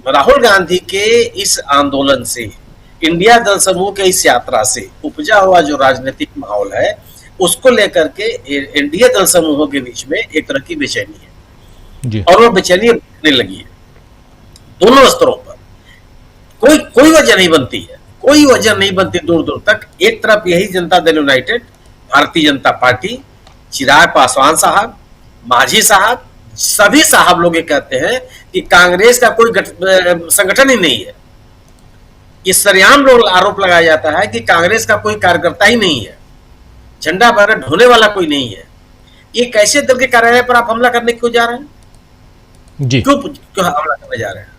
राहुल गांधी के इस आंदोलन से, इंडिया दल समूह के इस यात्रा से उपजा हुआ जो राजनीतिक माहौल है, उसको लेकर के एनडीए दल समूहों के बीच में एक तरह की बेचैनी है जी। और वो बेचैनी बढ़ने लगी है दोनों स्तरों पर। कोई वजह नहीं बनती है, कोई वजह नहीं बनती दूर दूर तक। एक तरफ यही जनता दल यूनाइटेड, भारतीय जनता पार्टी, चिराग पासवान साहब, मांझी साहब, सभी साहब लोग ये कहते हैं कि कांग्रेस का कोई संगठन ही नहीं है। इस सरेआम लोग आरोप लगाया जाता है कि कांग्रेस का कोई कार्यकर्ता ही नहीं है, झंडा वगैरह ढोने वाला कोई नहीं है। ये कैसे दल के कार्यालय पर आप हमला करने क्यों जा रहे हैं जी? क्यों हमला करने जा रहे हैं?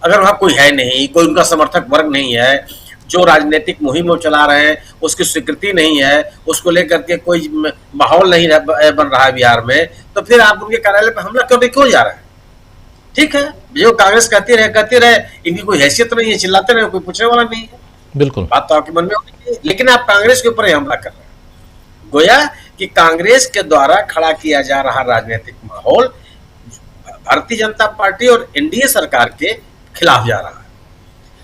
अगर वहां कोई है नहीं, कोई उनका समर्थक वर्ग नहीं है, जो राजनीतिक मुहिम वो चला रहे हैं उसकी स्वीकृति नहीं है, उसको लेकर के कोई माहौल नहीं बन रहा है बिहार में, तो फिर आप उनके कार्यालय पर हमला क्यों जा रहे हैं? ठीक है, जो कांग्रेस कहती रहे, इनकी कोई हैसियत नहीं है, चिल्लाते रहे, कोई पूछने वाला नहीं है। बिल्कुल, बात तो आपके मन में होनी चाहिए, लेकिन आप कांग्रेस के ऊपर हमला कर रहे हैं। गोया कि कांग्रेस के द्वारा खड़ा किया जा रहा राजनीतिक माहौल भारतीय जनता पार्टी और एनडीए सरकार के खिलाफ जा रहा है,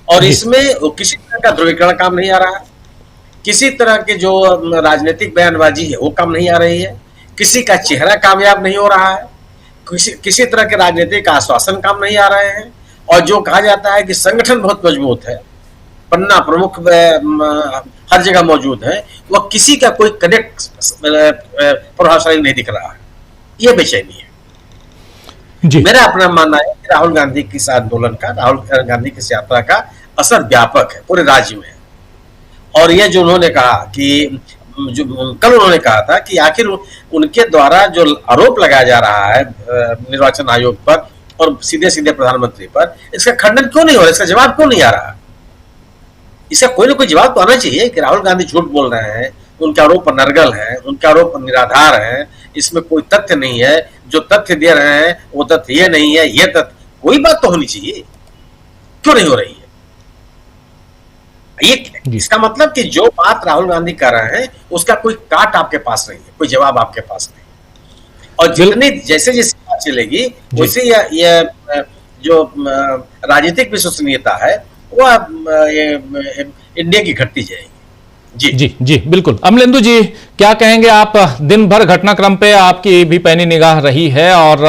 और इसमें किसी तरह का ध्रुवीकरण काम नहीं आ रहा है, किसी तरह के जो राजनीतिक बयानबाजी है वो काम नहीं आ रही है, किसी का चेहरा कामयाब नहीं हो रहा है, किसी तरह के राजनीतिक आश्वासन काम नहीं आ रहे हैं, और जो कहा जाता है कि संगठन बहुत मजबूत है, पन्ना प्रमुख हर जगह मौजूद है, वह किसी का कोई कनेक्ट प्रभावशाली नहीं दिख रहा है। ये बेचैनी है जी। मेरा अपना मानना है कि राहुल गांधी के इस आंदोलन का, राहुल गांधी की इस यात्रा का असर व्यापक है, पूरे राज्य में है। और ये जो उन्होंने कहा कि जो कल उन्होंने कहा था कि आखिर उनके द्वारा जो आरोप लगाया जा रहा है निर्वाचन आयोग पर और सीधे सीधे प्रधानमंत्री पर, इसका खंडन क्यों नहीं हो रहा, इसका जवाब क्यों नहीं आ रहा? इसका कोई ना कोई जवाब तो आना चाहिए कि राहुल गांधी झूठ बोल रहे हैं, उनके आरोप नरगल है, उनके आरोप निराधार है, इसमें कोई तथ्य नहीं है, जो तथ्य दे रहे हैं वो तथ्य ये नहीं है, ये तथ्य, कोई बात तो होनी चाहिए, क्यों नहीं हो रही है? ये इसका मतलब कि जो बात राहुल गांधी कर रहे हैं उसका कोई काट आपके पास नहीं है, कोई जवाब आपके पास नहीं। और जितनी जैसे जैसे बात चलेगी वैसे ये जो राजनीतिक विश्वसनीयता है वो इंडिया की घटती जाएगी। जी जी जी बिल्कुल। अमलेंदु जी, क्या कहेंगे आप? दिन भर घटनाक्रम पे आपकी भी पैनी निगाह रही है और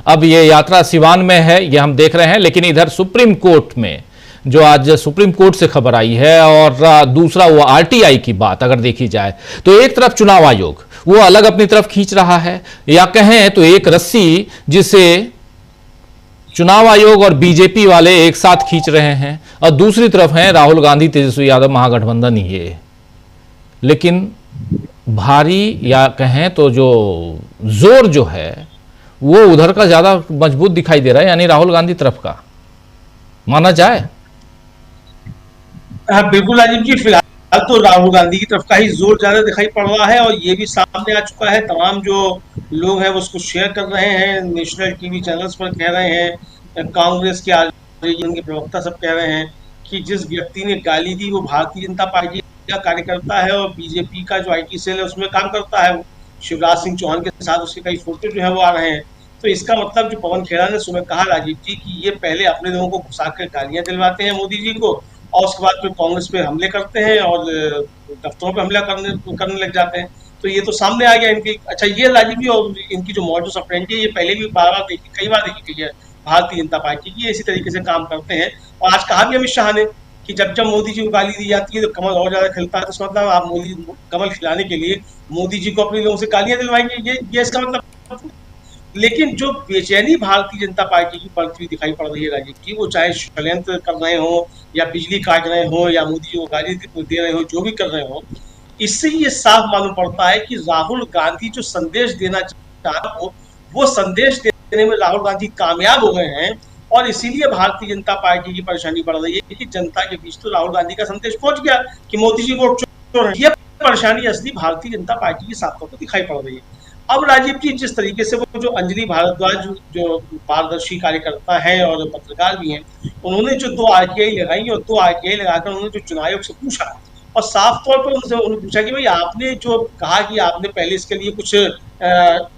अब ये यात्रा सिवान में है, ये हम देख रहे हैं, लेकिन इधर सुप्रीम कोर्ट में जो आज सुप्रीम कोर्ट से खबर आई है और दूसरा वो आरटीआई की बात अगर देखी जाए तो एक तरफ चुनाव आयोग वो अलग अपनी तरफ खींच रहा है, या कहें तो एक रस्सी जिसे चुनाव आयोग और बीजेपी वाले एक साथ खींच रहे हैं, और दूसरी तरफ है राहुल गांधी तेजस्वी यादव महागठबंधन ही है। लेकिन भारी या कहें तो जो जोर जो है वो उधर का ज्यादा मजबूत दिखाई दे रहा है, यानी राहुल गांधी तरफ का माना जाए। हाँ बिल्कुल राजीव जी, फिलहाल तो राहुल गांधी की तरफ का ही जोर ज्यादा दिखाई पड़ रहा है, और ये भी सामने आ चुका है। तमाम जो लोग हैं वो उसको शेयर कर रहे हैं, नेशनल टीवी चैनल्स पर कह रहे हैं, कांग्रेस के उनके प्रवक्ता सब कह रहे हैं कि जिस व्यक्ति ने गाली दी वो भारतीय जनता पार्टी का कार्यकर्ता है और बीजेपी का जो आईटी सेल है उसमें काम करता है। शिवराज सिंह चौहान के साथ उसके कई फोटो जो है वो आ रहे हैं। तो इसका मतलब जो पवन खेड़ा ने सुबह कहा राजीव जी कि ये पहले अपने लोगों को घुसाकर गालियां दिलवाते हैं मोदी जी को, और उसके बाद फिर कांग्रेस पे हमले करते हैं और दफ्तरों पे हमला करने लग जाते हैं। तो ये तो सामने आ गया इनकी। अच्छा ये राजीव जी, और इनकी जो मॉडस ऑपरेंडी है ये पहले भी कई बार देखी गई है भारतीय जनता पार्टी की, इसी तरीके से काम करते हैं। और आज कहा भी अमित शाह ने कि जब जब मोदी जी को गाली दी जाती है तो कमल और ज्यादा खिलता है, तो इसका मतलब आप मोदी कमल खिलाने के लिए मोदी जी को अपने लोगों से गालियां दिलवाएंगे, ये इसका मतलब। लेकिन जो बेचैनी भारतीय जनता पार्टी की बढ़ती हुई दिखाई पड़ रही है राजीव जी, वो चाहे षड्यंत्र कर रहे हो या बिजली काट रहे हो या मोदी जी को गाली दे रहे हो, जो भी कर रहे हो, इससे ये साफ मालूम पड़ता है कि राहुल गांधी जो संदेश देना चाहता हो वो संदेश देने में राहुल गांधी कामयाब हो गए हैं, और इसीलिए भारतीय जनता पार्टी की परेशानी बढ़ रही है कि जनता के बीच तो राहुल गांधी का संदेश पहुंच गया कि मोदी जी वोट चोर हैं। ये परेशानी असली भारतीय जनता पार्टी की साफ तौर पर दिखाई पड़ रही है। अब राजीव जी जिस तरीके से वो जो अंजलि भारद्वाज जो पारदर्शी कार्यकर्ता है और पत्रकार भी हैं, उन्होंने जो 2 आरटीआई लगाई और 2 आरटीआई लगाकर उन्होंने जो चुनाव आयोग से पूछा और साफ तौर पर उनसे उन्होंने पूछा कि भाई आपने जो कहा कि आपने पहले इसके लिए कुछ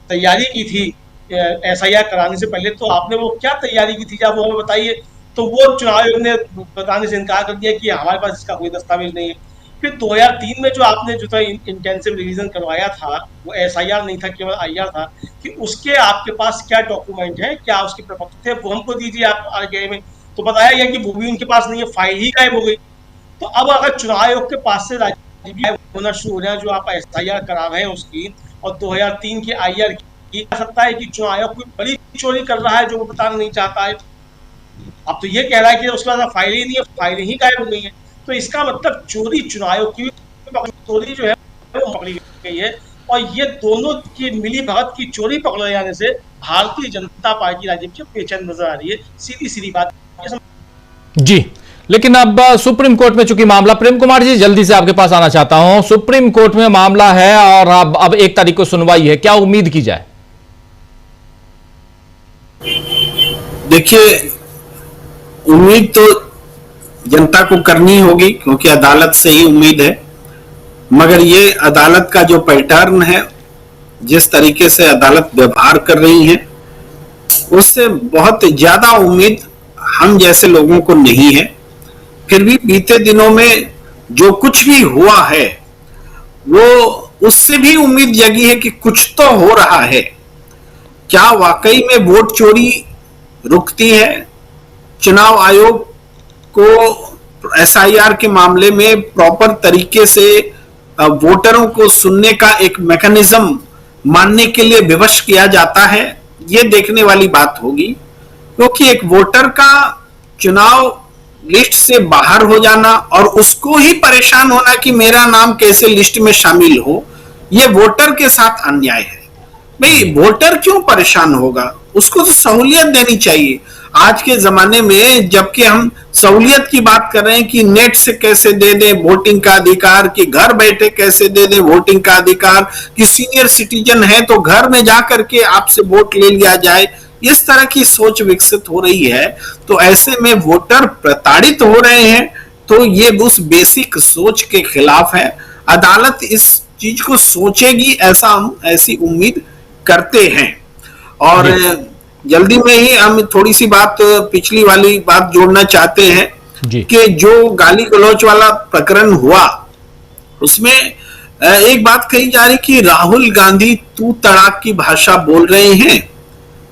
तैयारी की थी एसआईआर कराने से पहले, तो आपने वो क्या तैयारी की थी, आप वो हमें बताइए। तो वो चुनाव आयोग ने बताने से इनकार कर दिया कि हमारे पास इसका कोई दस्तावेज नहीं है। फिर 2003 में जो आपने जो था इंटेंसिव रिवीजन करवाया था, वो एसआईआर नहीं था, केवल आईआर था, कि उसके आपके पास क्या डॉक्यूमेंट है, क्या उसके प्रपत्र थे, वो हमको दीजिए आप आरटीआई में। तो बताया गया कि वो भी उनके पास नहीं है, फाइल ही गायब हो गई। तो अब अगर चुनाव आयोग के पास से राजनीति होना शुरू हो रहा है, जो आप एसआईआर करा रहे हैं उसकी, और 2003 की आईआर की, जा सकता है कि चुनाव आयोग कोई बड़ी चोरी कर रहा है जो वो बताना नहीं चाहता है। अब तो ये कह रहा है कि उसके बाद फाइलें नहीं है, फाइलें ही गायब हो गई है। तो इसका मतलब चोरी चुनाव आयोग की चोरी जो है वो पकड़ी गई है, और ये दोनों की मिली भगत की चोरी पकड़े जाने से भारतीय जनता पार्टी राजीव जी बेचैन नजर आ रही है। सीधी सीधी बात जी। लेकिन अब सुप्रीम कोर्ट में चूंकि मामला, प्रेम कुमार जी जल्दी से आपके पास आना चाहता हूं, सुप्रीम कोर्ट में मामला है और अब 1 तारीख को सुनवाई है, क्या उम्मीद की जाए? देखिए, उम्मीद तो जनता को करनी होगी क्योंकि अदालत से ही उम्मीद है, मगर ये अदालत का जो पैटर्न है, जिस तरीके से अदालत व्यवहार कर रही है, उससे बहुत ज्यादा उम्मीद हम जैसे लोगों को नहीं है। फिर भी बीते दिनों में जो कुछ भी हुआ है वो उससे भी उम्मीद जगी है कि कुछ तो हो रहा है। क्या वाकई में वोट चोरी रुकती है? चुनाव आयोग को एसआईआर के मामले में प्रॉपर तरीके से वोटरों को सुनने का एक मैकेनिज्म मानने के लिए विवश किया जाता है, ये देखने वाली बात होगी। क्योंकि एक वोटर का चुनाव लिस्ट से बाहर हो जाना और उसको ही परेशान होना कि मेरा नाम कैसे लिस्ट में शामिल हो, ये वोटर के साथ अन्याय है। भाई वोटर क्यों परेशान होगा? उसको तो सहूलियत देनी चाहिए। आज के जमाने में जबकि हम सहूलियत की बात कर रहे हैं कि नेट से कैसे दे दें वोटिंग का अधिकार, कि घर बैठे कैसे दे दें वोटिंग का अधिकार, कि सीनियर सिटीजन है तो घर में जाकर के आपसे वोट ले लिया जाए, इस तरह की सोच विकसित हो रही है। तो ऐसे में वोटर प्रताड़ित हो रहे हैं, तो ये उस बेसिक सोच के खिलाफ है। अदालत इस चीज को सोचेगी, ऐसा हम ऐसी उम्मीद करते हैं। और जल्दी में ही हम थोड़ी सी बात पिछली वाली बात जोड़ना चाहते हैं कि जो गाली गलौच वाला प्रकरण हुआ, उसमें एक बात कही जा रही कि राहुल गांधी तू तड़ाक की भाषा बोल रहे हैं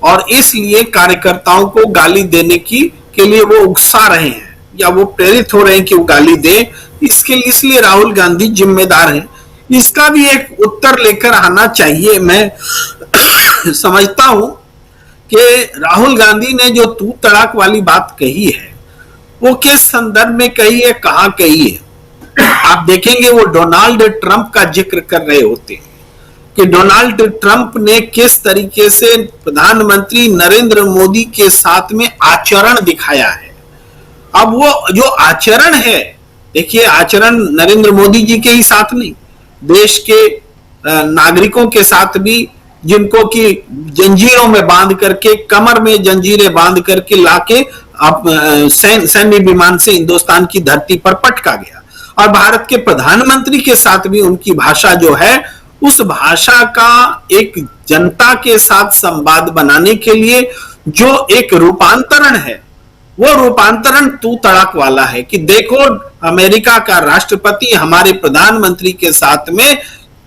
और इसलिए कार्यकर्ताओं को गाली देने के लिए वो उकसा रहे हैं या वो प्रेरित हो रहे हैं कि वो गाली दे, इसके लिए इसलिए राहुल गांधी जिम्मेदार हैं। इसका भी एक उत्तर लेकर आना चाहिए। मैं समझता हूं कि राहुल गांधी ने जो तू तड़ाक वाली बात कही है वो किस संदर्भ में कही है, कहां कही है। आप देखेंगे वो डोनाल्ड ट्रंप का जिक्र कर रहे होते हैं कि डोनाल्ड ट्रंप ने किस तरीके से प्रधानमंत्री नरेंद्र मोदी के साथ में आचरण दिखाया है। अब वो जो आचरण है, देखिए आचरण नरेंद्र मोदी जी के ही साथ नहीं, देश के नागरिकों के साथ भी, जिनको कि जंजीरों में बांध करके, कमर में जंजीरें बांध करके लाके सैन्य विमान से हिंदुस्तान की धरती पर पटका गया। और भारत के प्रधानमंत्री के साथ भी उनकी भाषा जो है, उस भाषा का एक जनता के साथ संवाद बनाने के लिए जो एक रूपांतरण है, वो रूपांतरण तू तड़ाक वाला है कि देखो अमेरिका का राष्ट्रपति हमारे प्रधानमंत्री के साथ में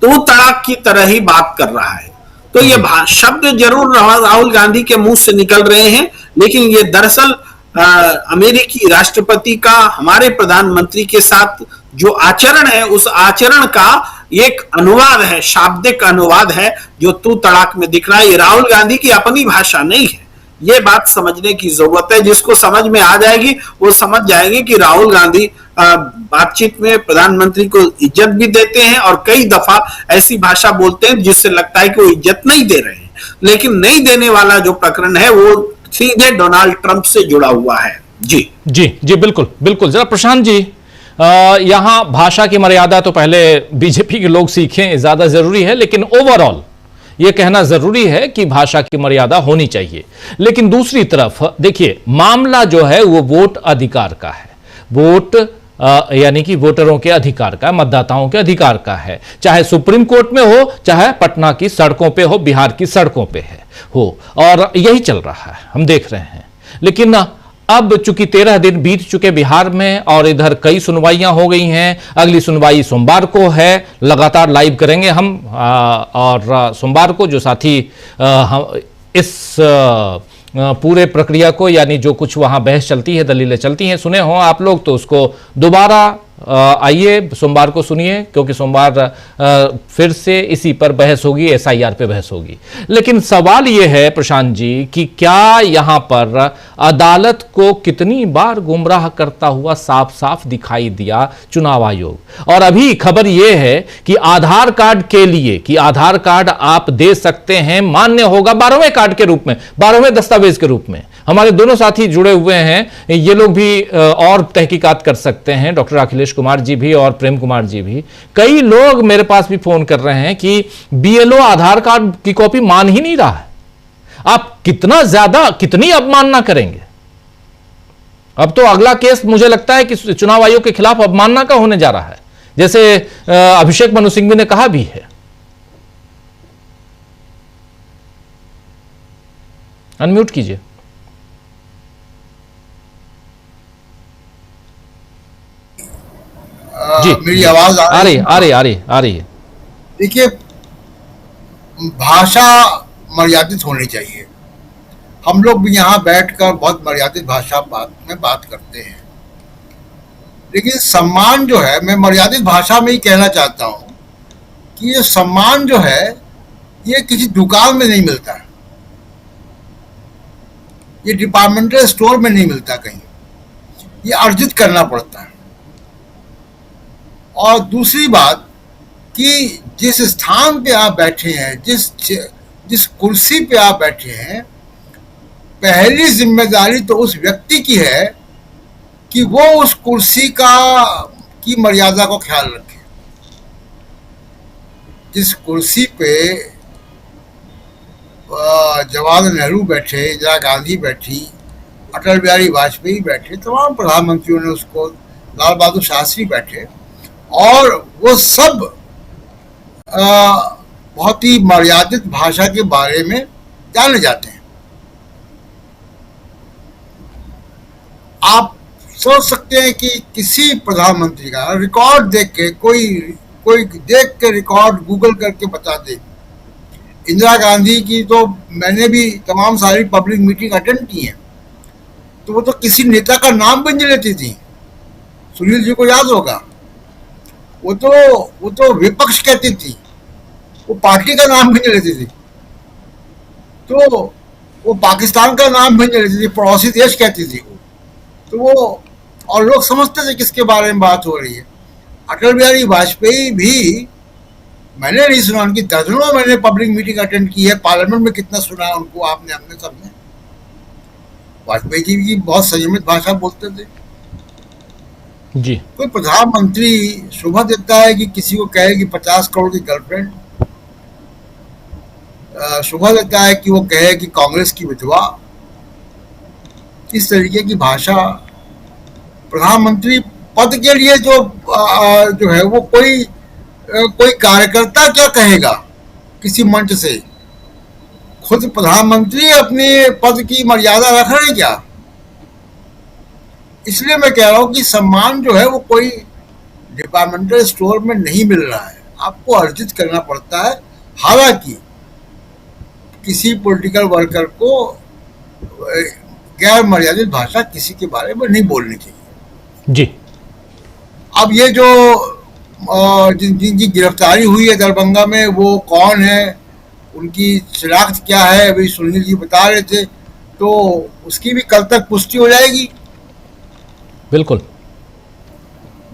तू तड़ाक की तरह ही बात कर रहा है। तो ये शब्द जरूर राहुल गांधी के मुंह से निकल रहे हैं, लेकिन ये दरअसल अमेरिकी राष्ट्रपति का हमारे प्रधानमंत्री के साथ जो आचरण है, उस आचरण का एक अनुवाद है, शाब्दिक अनुवाद है जो तू तड़ाक में दिख रहा है। ये राहुल गांधी की अपनी भाषा नहीं है, ये बात समझने की जरूरत है। जिसको समझ में आ जाएगी वो समझ जाएंगे कि राहुल गांधी बातचीत में प्रधानमंत्री को इज्जत भी देते हैं और कई दफा ऐसी भाषा बोलते हैं जिससे लगता है कि वो इज्जत नहीं दे रहे हैं। लेकिन नहीं देने वाला जो प्रकरण है वो सीधे डोनाल्ड ट्रंप से जुड़ा हुआ है। जी जी जी, बिल्कुल बिल्कुल। जरा प्रशांत जी, यहां भाषा की मर्यादा तो पहले बीजेपी के लोग सीखें, ज्यादा जरूरी है, लेकिन ओवरऑल यह कहना जरूरी है कि भाषा की मर्यादा होनी चाहिए। लेकिन दूसरी तरफ देखिए, मामला जो है वो वोट अधिकार का है, वोट यानी कि वोटरों के अधिकार का, मतदाताओं के अधिकार का है, चाहे सुप्रीम कोर्ट में हो, चाहे पटना की सड़कों पे हो, बिहार की सड़कों पे हो, और यही चल रहा है, हम देख रहे हैं। लेकिन अब चूंकि 13 दिन बीत चुके बिहार में और इधर कई सुनवाइयां हो गई हैं, अगली सुनवाई सोमवार को है, लगातार लाइव करेंगे हम, और सोमवार को जो साथी इस पूरे प्रक्रिया को, यानी जो कुछ वहां बहस चलती है, दलीलें चलती हैं, सुने हो आप लोग तो उसको दोबारा आइए सोमवार को सुनिए, क्योंकि सोमवार फिर से इसी पर बहस होगी, एसआईआर पे बहस होगी। लेकिन सवाल यह है प्रशांत जी कि क्या यहां पर अदालत को कितनी बार गुमराह करता हुआ साफ साफ दिखाई दिया चुनाव आयोग। और अभी खबर यह है कि आधार कार्ड के लिए, कि आधार कार्ड आप दे सकते हैं, मान्य होगा 12वें कार्ड के रूप में, 12वें दस्तावेज के रूप में। हमारे दोनों साथी जुड़े हुए हैं, ये लोग भी और तहकीकात कर सकते हैं, डॉक्टर अखिलेश कुमार जी भी और प्रेम कुमार जी भी। कई लोग मेरे पास भी फोन कर रहे हैं कि बीएलओ आधार कार्ड की कॉपी मान ही नहीं रहा है। आप कितना ज्यादा, कितनी अवमानना करेंगे। अब तो अगला केस मुझे लगता है कि चुनाव आयोग के खिलाफ अवमानना का होने जा रहा है, जैसे अभिषेक मनु सिंघवी ने कहा भी है। अनम्यूट कीजिए। जी, मेरी आवाज आ रही है। देखिए, भाषा मर्यादित होनी चाहिए। हम लोग भी यहाँ बैठकर बहुत मर्यादित भाषा में बात करते हैं, लेकिन सम्मान जो है, मैं मर्यादित भाषा में ही कहना चाहता हूँ कि ये सम्मान जो है ये किसी दुकान में नहीं मिलता है, ये डिपार्टमेंटल स्टोर में नहीं मिलता कहीं, ये अर्जित करना पड़ता है। और दूसरी बात कि जिस स्थान पे आप बैठे हैं, जिस कुर्सी पे आप बैठे हैं, पहली जिम्मेदारी तो उस व्यक्ति की है कि वो उस कुर्सी की मर्यादा को ख्याल रखे। जिस कुर्सी पे जवाहरलाल नेहरू बैठे, इंदिरा गांधी बैठी, अटल बिहारी वाजपेयी बैठे, तमाम प्रधानमंत्रियों ने उसको, लाल बहादुर शास्त्री बैठे, और वो सब बहुत ही मर्यादित भाषा के बारे में जाने जाते हैं। आप सोच सकते हैं कि किसी प्रधानमंत्री का रिकॉर्ड देख के, कोई देख के रिकॉर्ड गूगल करके बता दे। इंदिरा गांधी की तो मैंने भी तमाम सारी पब्लिक मीटिंग अटेंड की है, तो वो तो किसी नेता का नाम भी नहीं लेती थी। सुनील जी को याद होगा, वो तो विपक्ष कहती थी, वो पार्टी का नाम भी नहीं लेती थी। तो वो पाकिस्तान का नाम भी नहीं लेती थी, पड़ोसी देश कहती थी वो। तो वो, और लोग समझते थे किसके बारे में बात हो रही है। अटल बिहारी वाजपेयी भी मैंने नहीं सुना, उनकी दर्जनों मैंने पब्लिक मीटिंग अटेंड की है, पार्लियामेंट में कितना सुना है उनको, आपने, हमने, सबने। वाजपेयी जी की बहुत संयमित भाषा बोलते थे जी। कोई प्रधानमंत्री शोभा देता है कि किसी को कहे कि 50 करोड़ की गर्लफ्रेंड, शोभा देता है कि वो कहे कि कांग्रेस की विधवा। इस तरीके की भाषा प्रधानमंत्री पद के लिए जो है वो कोई कार्यकर्ता क्या कहेगा किसी मंच से, खुद प्रधानमंत्री अपने पद की मर्यादा रख रहे हैं क्या? इसलिए मैं कह रहा हूं कि सम्मान जो है वो कोई डिपार्टमेंटल स्टोर में नहीं मिल रहा है, आपको अर्जित करना पड़ता है। हालांकि किसी पॉलिटिकल वर्कर को गैर मर्यादित भाषा किसी के बारे में नहीं बोलनी चाहिए जी। अब ये जो जिनकी गिरफ्तारी हुई है दरभंगा में, वो कौन है, उनकी शनाख्त क्या है, अभी सुनील जी बता रहे थे, तो उसकी भी कल तक पुष्टि हो जाएगी। बिल्कुल।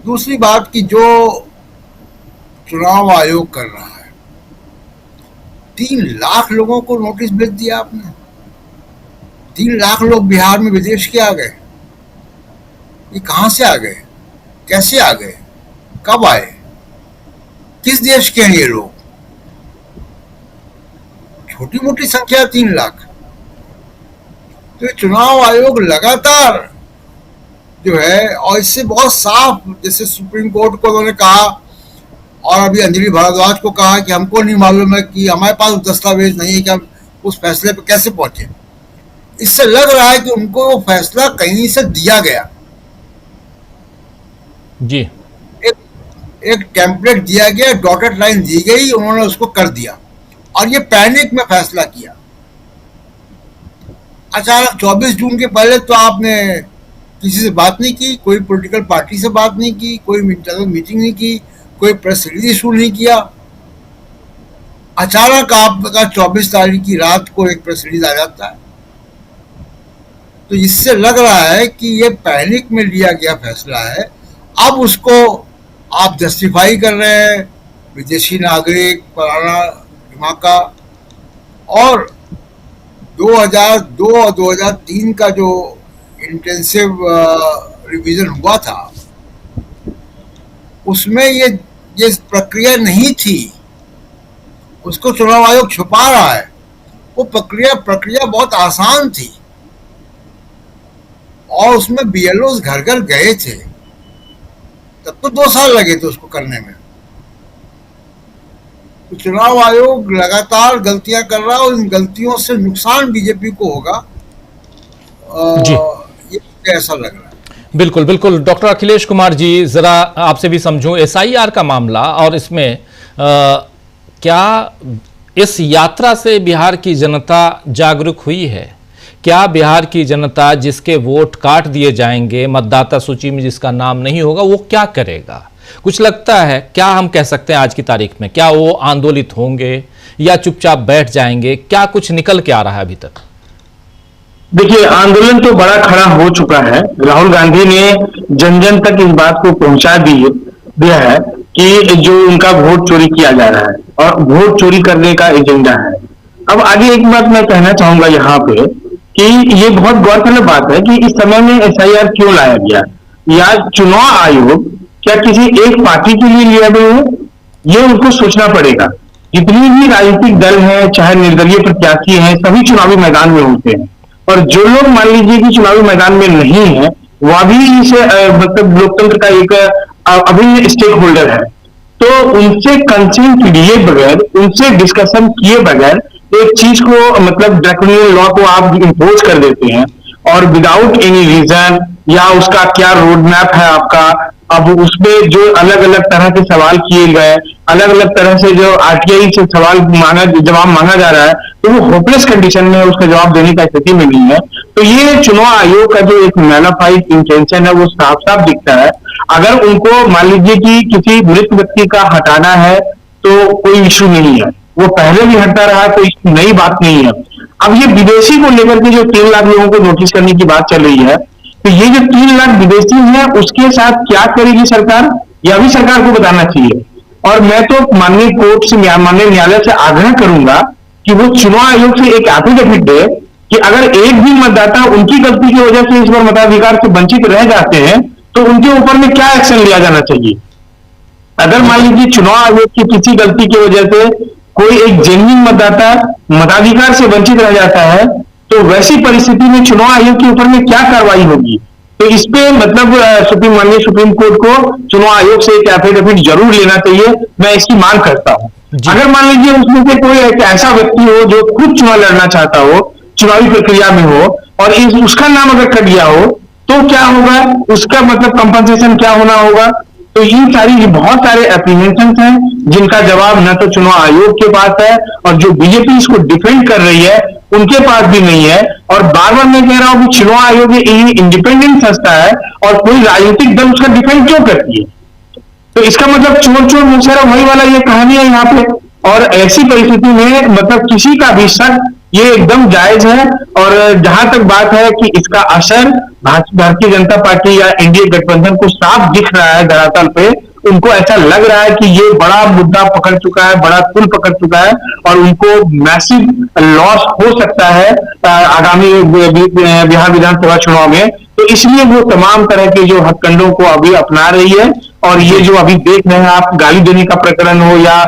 दूसरी बात कि जो चुनाव आयोग कर रहा है, 3 लाख लोगों को नोटिस भेज दिया आपने। 3 लाख लोग बिहार में विदेश के आ गए। ये कहां से आ गए, कैसे आ गए, कब आए, किस देश के हैं ये लोग? छोटी मोटी संख्या 3 लाख। तो ये चुनाव आयोग लगातार जो है, और इससे बहुत साफ, जैसे सुप्रीम कोर्ट को उन्होंने कहा और अभी अंजलि भारद्वाज को कहा कि हमको नहीं मालूम है, कि हमारे पास दस्तावेज नहीं है कि हम उस फैसले पे कैसे पहुंचे। इससे लग रहा है कि उनको वो फैसला कहीं से दिया गया जी, एक टेम्पलेट दिया गया, डॉटेड लाइन दी गई, उन्होंने उसको कर दिया और ये पैनिक में फैसला किया। अचानक 24 जून के पहले तो आपने किसी से बात नहीं की, कोई पॉलिटिकल पार्टी से बात नहीं की, कोई इंटरनल मीटिंग नहीं की, कोई प्रेस रिलीज इशू नहीं किया। अचानक आपका 24 तारीख की रात को एक प्रेस रिलीज आ जाता है। तो इससे लग रहा है कि ये पैनिक में लिया गया फैसला है। अब उसको आप जस्टिफाई कर रहे हैं, विदेशी नागरिक, पुराना धमाका, और 2002 और 2003 का जो इंटेंसिव रिवीजन हुआ था उसमें ये प्रक्रिया नहीं थी, उसको चुनाव आयोग छुपा रहा है। वो प्रक्रिया बहुत आसान थी और उसमें BLOs घर घर गए थे, तब तो 2 साल लगे थे उसको करने में। तो चुनाव आयोग लगातार गलतियां कर रहा है और इन गलतियों से नुकसान बीजेपी को होगा, ये ऐसा लग रहा है। बिल्कुल बिल्कुल। डॉक्टर अखिलेश कुमार जी, जरा आपसे भी समझूं SIR का मामला, और इसमें क्या इस यात्रा से बिहार की जनता जागरूक हुई है? क्या बिहार की जनता जिसके वोट काट दिए जाएंगे, मतदाता सूची में जिसका नाम नहीं होगा, वो क्या करेगा? कुछ लगता है, क्या हम कह सकते हैं आज की तारीख में, क्या वो आंदोलित होंगे या चुपचाप बैठ जाएंगे? क्या कुछ निकल के आ रहा है अभी तक? देखिए, आंदोलन तो बड़ा खड़ा हो चुका है। राहुल गांधी ने जन जन तक इस बात को पहुंचा दिया है कि जो उनका वोट चोरी किया जा रहा है और वोट चोरी करने का एजेंडा है। अब आगे एक बात मैं कहना चाहूंगा यहाँ पे कि ये बहुत गौरतलब बात है कि इस समय में SIR क्यों लाया गया, या चुनाव आयोग क्या किसी एक पार्टी के लिए लिया गया है, ये उनको सोचना पड़ेगा। जितनी भी राजनीतिक दल है, चाहे निर्दलीय प्रत्याशी हैं, सभी चुनावी मैदान में होते हैं, और जो लोग मान लीजिए कि चुनावी मैदान में नहीं है, वह भी इस मतलब लोकतंत्र का एक अभिन्न स्टेक होल्डर है। तो उनसे कंसेंट लिए बगैर, उनसे डिस्कशन किए बगैर एक चीज को, मतलब ड्रैकोनियन लॉ को आप इम्पोज कर देते हैं, और विदाउट एनी रीजन, या उसका क्या रोड मैप है आपका, अब उसमें जो अलग अलग तरह के सवाल किए गए, अलग अलग तरह से जो RTI से जवाब मांगा जा रहा है, तो वो होपलेस कंडीशन में उसका जवाब देने का स्थिति में नहीं है। तो ये चुनाव आयोग का जो एक मैनिफाइड इंटेंशन है वो साफ साफ दिखता है। अगर उनको मान लीजिए कि किसी मृत व्यक्ति का हटाना है तो कोई इश्यू नहीं है, वो पहले भी हटता रहा, कोई नई बात नहीं है। अब ये विदेशी को लेकर के जो 3 लाख लोगों को नोटिस करने की बात चल रही है, तो ये जो 3 लाख विदेशी हैं उसके साथ क्या करेगी सरकार, यह भी सरकार को बताना चाहिए। और मैं तो माननीय कोर्ट से, माननीय न्यायालय से आग्रह करूंगा कि वो चुनाव आयोग से एक एफिडेविट दे कि अगर एक भी मतदाता उनकी गलती की वजह से इस बार मताधिकार से वंचित रह जाते हैं तो उनके ऊपर में क्या एक्शन लिया जाना चाहिए। अगर मान लीजिए चुनाव आयोग की किसी गलती की वजह से कोई एक जेन्युइन मतदाता मताधिकार से वंचित रह जाता है, तो वैसी परिस्थिति में चुनाव आयोग के ऊपर में क्या कार्रवाई होगी। तो इस पे मतलब माननीय सुप्रीम कोर्ट को चुनाव आयोग से एक एफिडेविट जरूर लेना चाहिए, मैं इसकी मांग करता हूं। अगर मान लीजिए उसमें से कोई एक ऐसा व्यक्ति हो जो खुद चुनाव लड़ना चाहता हो, चुनावी प्रक्रिया में हो, और उसका नाम अगर कट गया हो, तो क्या होगा, उसका मतलब कंपनसेशन क्या होना होगा। तो इन सारी बहुत सारे एप्रीहेंशन हैं जिनका जवाब न तो चुनाव आयोग के पास है, और जो बीजेपी इसको डिफेंड कर रही है उनके पास भी नहीं है। और बार बार मैं कह रहा हूं कि चुनाव आयोग इंडिपेंडेंट संस्था है और कोई राजनीतिक दल उसका डिफेंड क्यों करती है। तो इसका मतलब चोर चोर मुसहरा वही वाला ये कहानी है यहाँ पे। और ऐसी परिस्थिति में मतलब किसी का भी शक ये एकदम जायज है। और जहां तक बात है कि इसका असर भारतीय जनता पार्टी या एनडीए गठबंधन को साफ दिख रहा है धरातल पे, उनको ऐसा लग रहा है कि ये बड़ा मुद्दा पकड़ चुका है, बड़ा पुल पकड़ चुका है, और उनको मैसिव लॉस हो सकता है आगामी बिहार विधानसभा चुनाव में। तो इसलिए वो तमाम तरह के जो हथकंडों को अभी अपना रही है, और ये जो अभी देख रहे हैं आप, गाली देने का प्रकरण हो या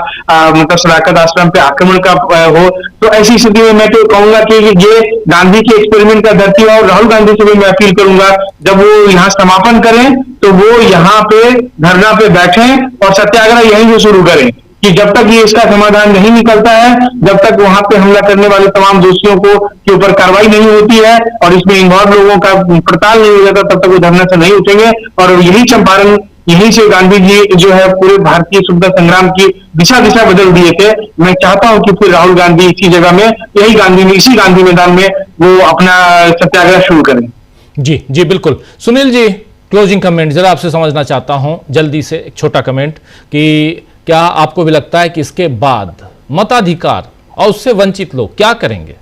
मतलब सदाकत आश्रम पे आक्रमण का हो, तो ऐसी स्थिति में मैं तो कहूंगा कि ये गांधी के एक्सपेरिमेंट का धरती है। और राहुल गांधी से भी मैं अपील करूंगा, जब वो यहाँ समापन करें तो वो यहाँ पे धरना पे बैठें और सत्याग्रह यहीं से शुरू करें कि जब तक ये इसका समाधान नहीं निकलता है, जब तक वहां पे हमला करने वाले तमाम दोषियों को के ऊपर कार्रवाई नहीं होती है और इसमें इन्वॉल्व लोगों का पड़ताल नहीं हो जाता, तब तक वो धरना से नहीं उठेंगे। और यही चंपारण, यहीं से गांधी जी जो है पूरे भारतीय स्वतंत्रता संग्राम की दिशा बदल दिए थे। मैं चाहता हूं कि फिर राहुल गांधी इसी जगह में, यही गांधी में, इसी गांधी मैदान में वो अपना सत्याग्रह शुरू करें। जी जी बिल्कुल। सुनील जी, क्लोजिंग कमेंट जरा आपसे समझना चाहता हूं जल्दी से, एक छोटा कमेंट, कि क्या आपको भी लगता है कि इसके बाद मताधिकार और उससे वंचित लोग क्या करेंगे?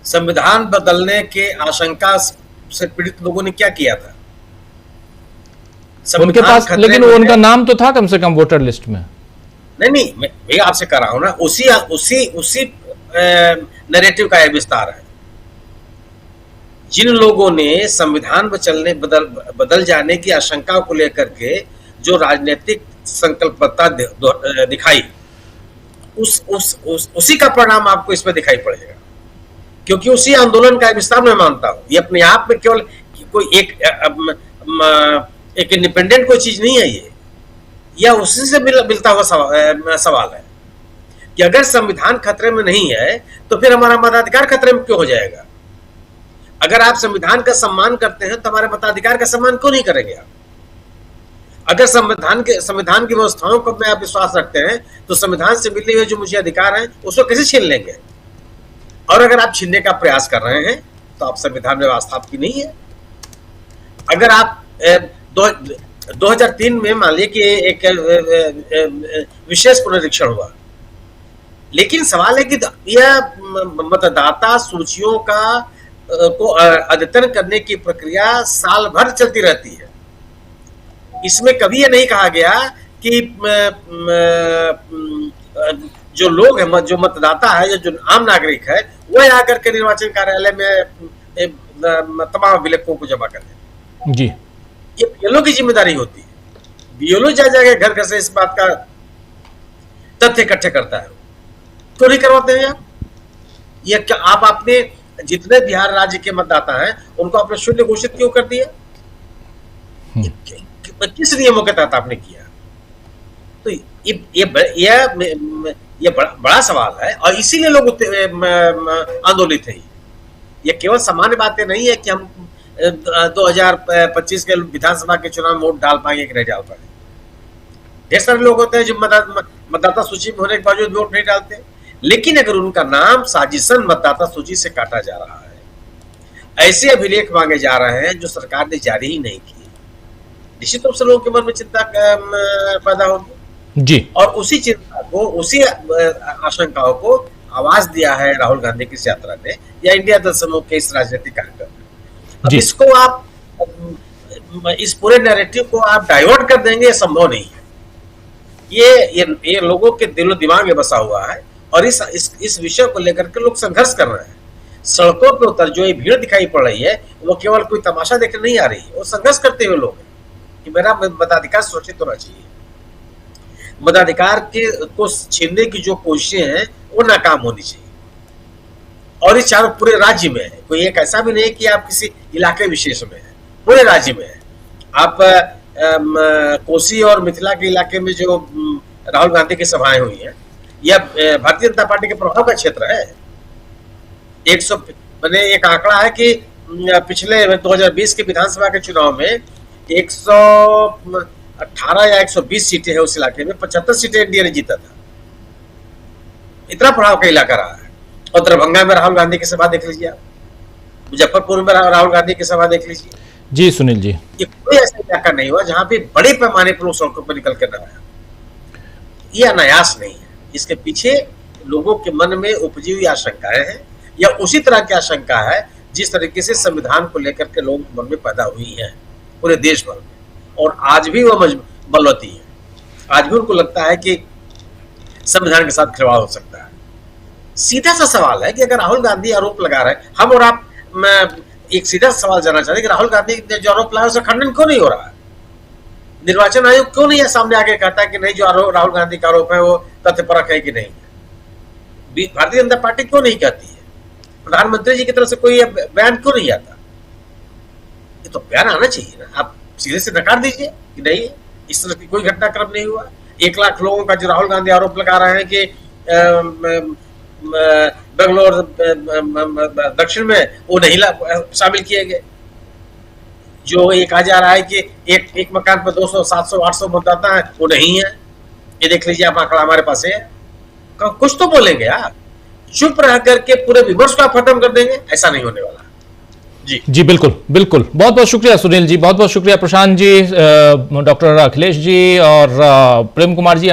संविधान बदलने के आशंका से पीड़ित लोगों ने क्या किया था? उनके पास, लेकिन उनका नाम तो था कम से कम वोटर लिस्ट में। नहीं, मैं आपसे कह रहा हूं ना, उसी नैरेटिव का यह विस्तार है। जिन लोगों ने संविधान बदल जाने की आशंका को लेकर के जो राजनीतिक संकल्पता दिखाई, उसी का परिणाम आपको इसमें दिखाई पड़ेगा, क्योंकि उसी आंदोलन का विस्तार मैं मानता हूं। ये अपने आप में केवल कोई एक इंडिपेंडेंट कोई चीज नहीं है ये, या उसी से मिलता हुआ सवाल है कि अगर संविधान खतरे में नहीं है तो फिर हमारा मताधिकार खतरे में क्यों हो जाएगा? अगर आप संविधान का सम्मान करते हैं तो हमारे मताधिकार का सम्मान क्यों नहीं करेंगे आप? अगर संविधान की व्यवस्थाओं को में आप विश्वास रखते हैं तो संविधान से मिले हुए जो मुझे अधिकार हैं उसको कैसे छीन लेंगे? और अगर आप छीनने का प्रयास कर रहे हैं तो आप संविधान व्यवस्था आपकी नहीं है। अगर आप 2003 में मान लीजिए कि एक विशेष पुनरीक्षण हुआ, लेकिन सवाल है कि यह मतदाता सूचियों को अद्यतन करने की प्रक्रिया साल भर चलती रहती है। इसमें कभी यह नहीं कहा गया कि जो लोग हैं, जो मतदाता है या जो आम नागरिक है, वह आकर के निर्वाचन कार्यालय में तमाम अभिलेखों को जमा कर दें। जी, ये बीएलओ की जिम्मेदारी होती है। बीएलओ जाके घर घर से इस बात का तथ्य इकट्ठे करता है, तो नहीं करवाते हैं आप? ये क्या आप अपने जितने बिहार राज्य के मतदाता हैं उनको आपने शून्य घोषित क्यों कर दिया? किस नियमों के तहत आपने किया? तो ये बड़ा सवाल है और इसीलिए लोग आंदोलित हैं। ये केवल सामान्य बातें नहीं है कि हम 2025 के विधानसभा के चुनाव में वोट डाल पाएंगे कि नहीं डाल पाएंगे। ढेर सारे लोग होते हैं जो मतदाता सूची में होने के बावजूद वोट नहीं डालते, लेकिन अगर उनका नाम साजिशन मतदाता सूची से काटा जा रहा है, ऐसे अभिलेख मांगे जा रहे हैं जो सरकार ने जारी ही नहीं किए, निश्चित रूप से लोगों के मन में चिंता पैदा होगी जी। और उसी चिंता को, उसी आशंकाओं को आवाज दिया है राहुल गांधी की इस यात्रा ने या इंडिया दल समूह के इस राजनीतिक कार्यक्रम में। अब इसको आप, इस पूरे नैरेटिव को आप डाइवर्ट कर देंगे, ये संभव नहीं है। ये लोगों के दिलो दिमाग में बसा हुआ है और इस विषय को लेकर के लोग संघर्ष कर रहे हैं। सड़कों पे उतर जो ये भीड़ दिखाई पड़ रही है वो केवल कोई तमाशा देखने नहीं आ रही है, वो संघर्ष करते हुए लोग हैं कि मेरा मताधिकार सुरक्षित होना चाहिए। मताधिकार को छीनने की जो कोशिशें हैं वो नाकाम होनी चाहिए, और इस चारों पूरे राज्य में है। कोई एक ऐसा भी नहीं कि आप किसी इलाके विशेष में है, पूरे राज्य में है। आप कोसी और मिथिला के इलाके में जो राहुल गांधी की सभाएं हुई हैं, यह भारतीय जनता पार्टी के प्रभाव का क्षेत्र है। 100 मैंने एक आंकड़ा है कि पिछले 2020 के विधानसभा के चुनाव में 118 या 120 सीटें हैं उस इलाके में, 75 सीटें एनडीए ने जीता था। इतना प्रभाव का इलाका रहा है। और दरभंगा में राहुल गांधी की सभा देख लीजिए आप, मुजफ्फरपुर में राहुल गांधी की सभा देख लीजिए जी। सुनील जी, ये कोई ऐसा इलाका नहीं हुआ जहां पे बड़े पैमाने पर लोग सड़कों पर निकल कर न आया। ये अनायास नहीं है, इसके पीछे लोगों के मन में उपजी हुई आशंकाएं हैं, या उसी तरह की आशंका है जिस तरीके से संविधान को लेकर के लोगों के मन में पैदा हुई है पूरे देश भर में, और आज भी वह बलवती है। आज भी उनको लगता है कि संविधान के साथ खिलवाड़ हो सकता है। सीधा सा सवाल है कि अगर राहुल गांधी आरोप लगा रहे हैं, हम और आप एक सीधा सवाल जाना चाहते कि राहुल गांधी ने जो आरोप लगाया उसका खंडन क्यों नहीं हो रहा है? निर्वाचन आयोग क्यों नहीं है सामने आके कहता है कि नहीं जो राहुल गांधी का आरोप है वो तथ्यपरक है कि नहीं? भारतीय जनता पार्टी क्यों नहीं कहती है? प्रधानमंत्री जी की तरफ से कोई बयान क्यों नहीं आता? ये तो बयान आना चाहिए ना। आप सीधे से नकार दीजिए कि नहीं, इस तरह की कोई घटनाक्रम नहीं हुआ। 1 लाख लोगों का जो राहुल गांधी आरोप लगा रहे हैं कि बेंगलोर दक्षिण में वो नहीं शामिल किए गए। जो ये कहा जा रहा है कि एक मकान पर 200, 700, 800 मतदाता है, वो नहीं है। ये देख लीजिए आप, आंकड़ा हमारे पास है। कुछ तो बोलेंगे यार, चुप रह करके पूरे विमर्श को आप खत्म कर देंगे, ऐसा नहीं होने वाला। जी बिल्कुल बिल्कुल। बहुत बहुत शुक्रिया सुनील जी, बहुत बहुत शुक्रिया प्रशांत जी, डॉक्टर अखिलेश जी और प्रेम कुमार जी।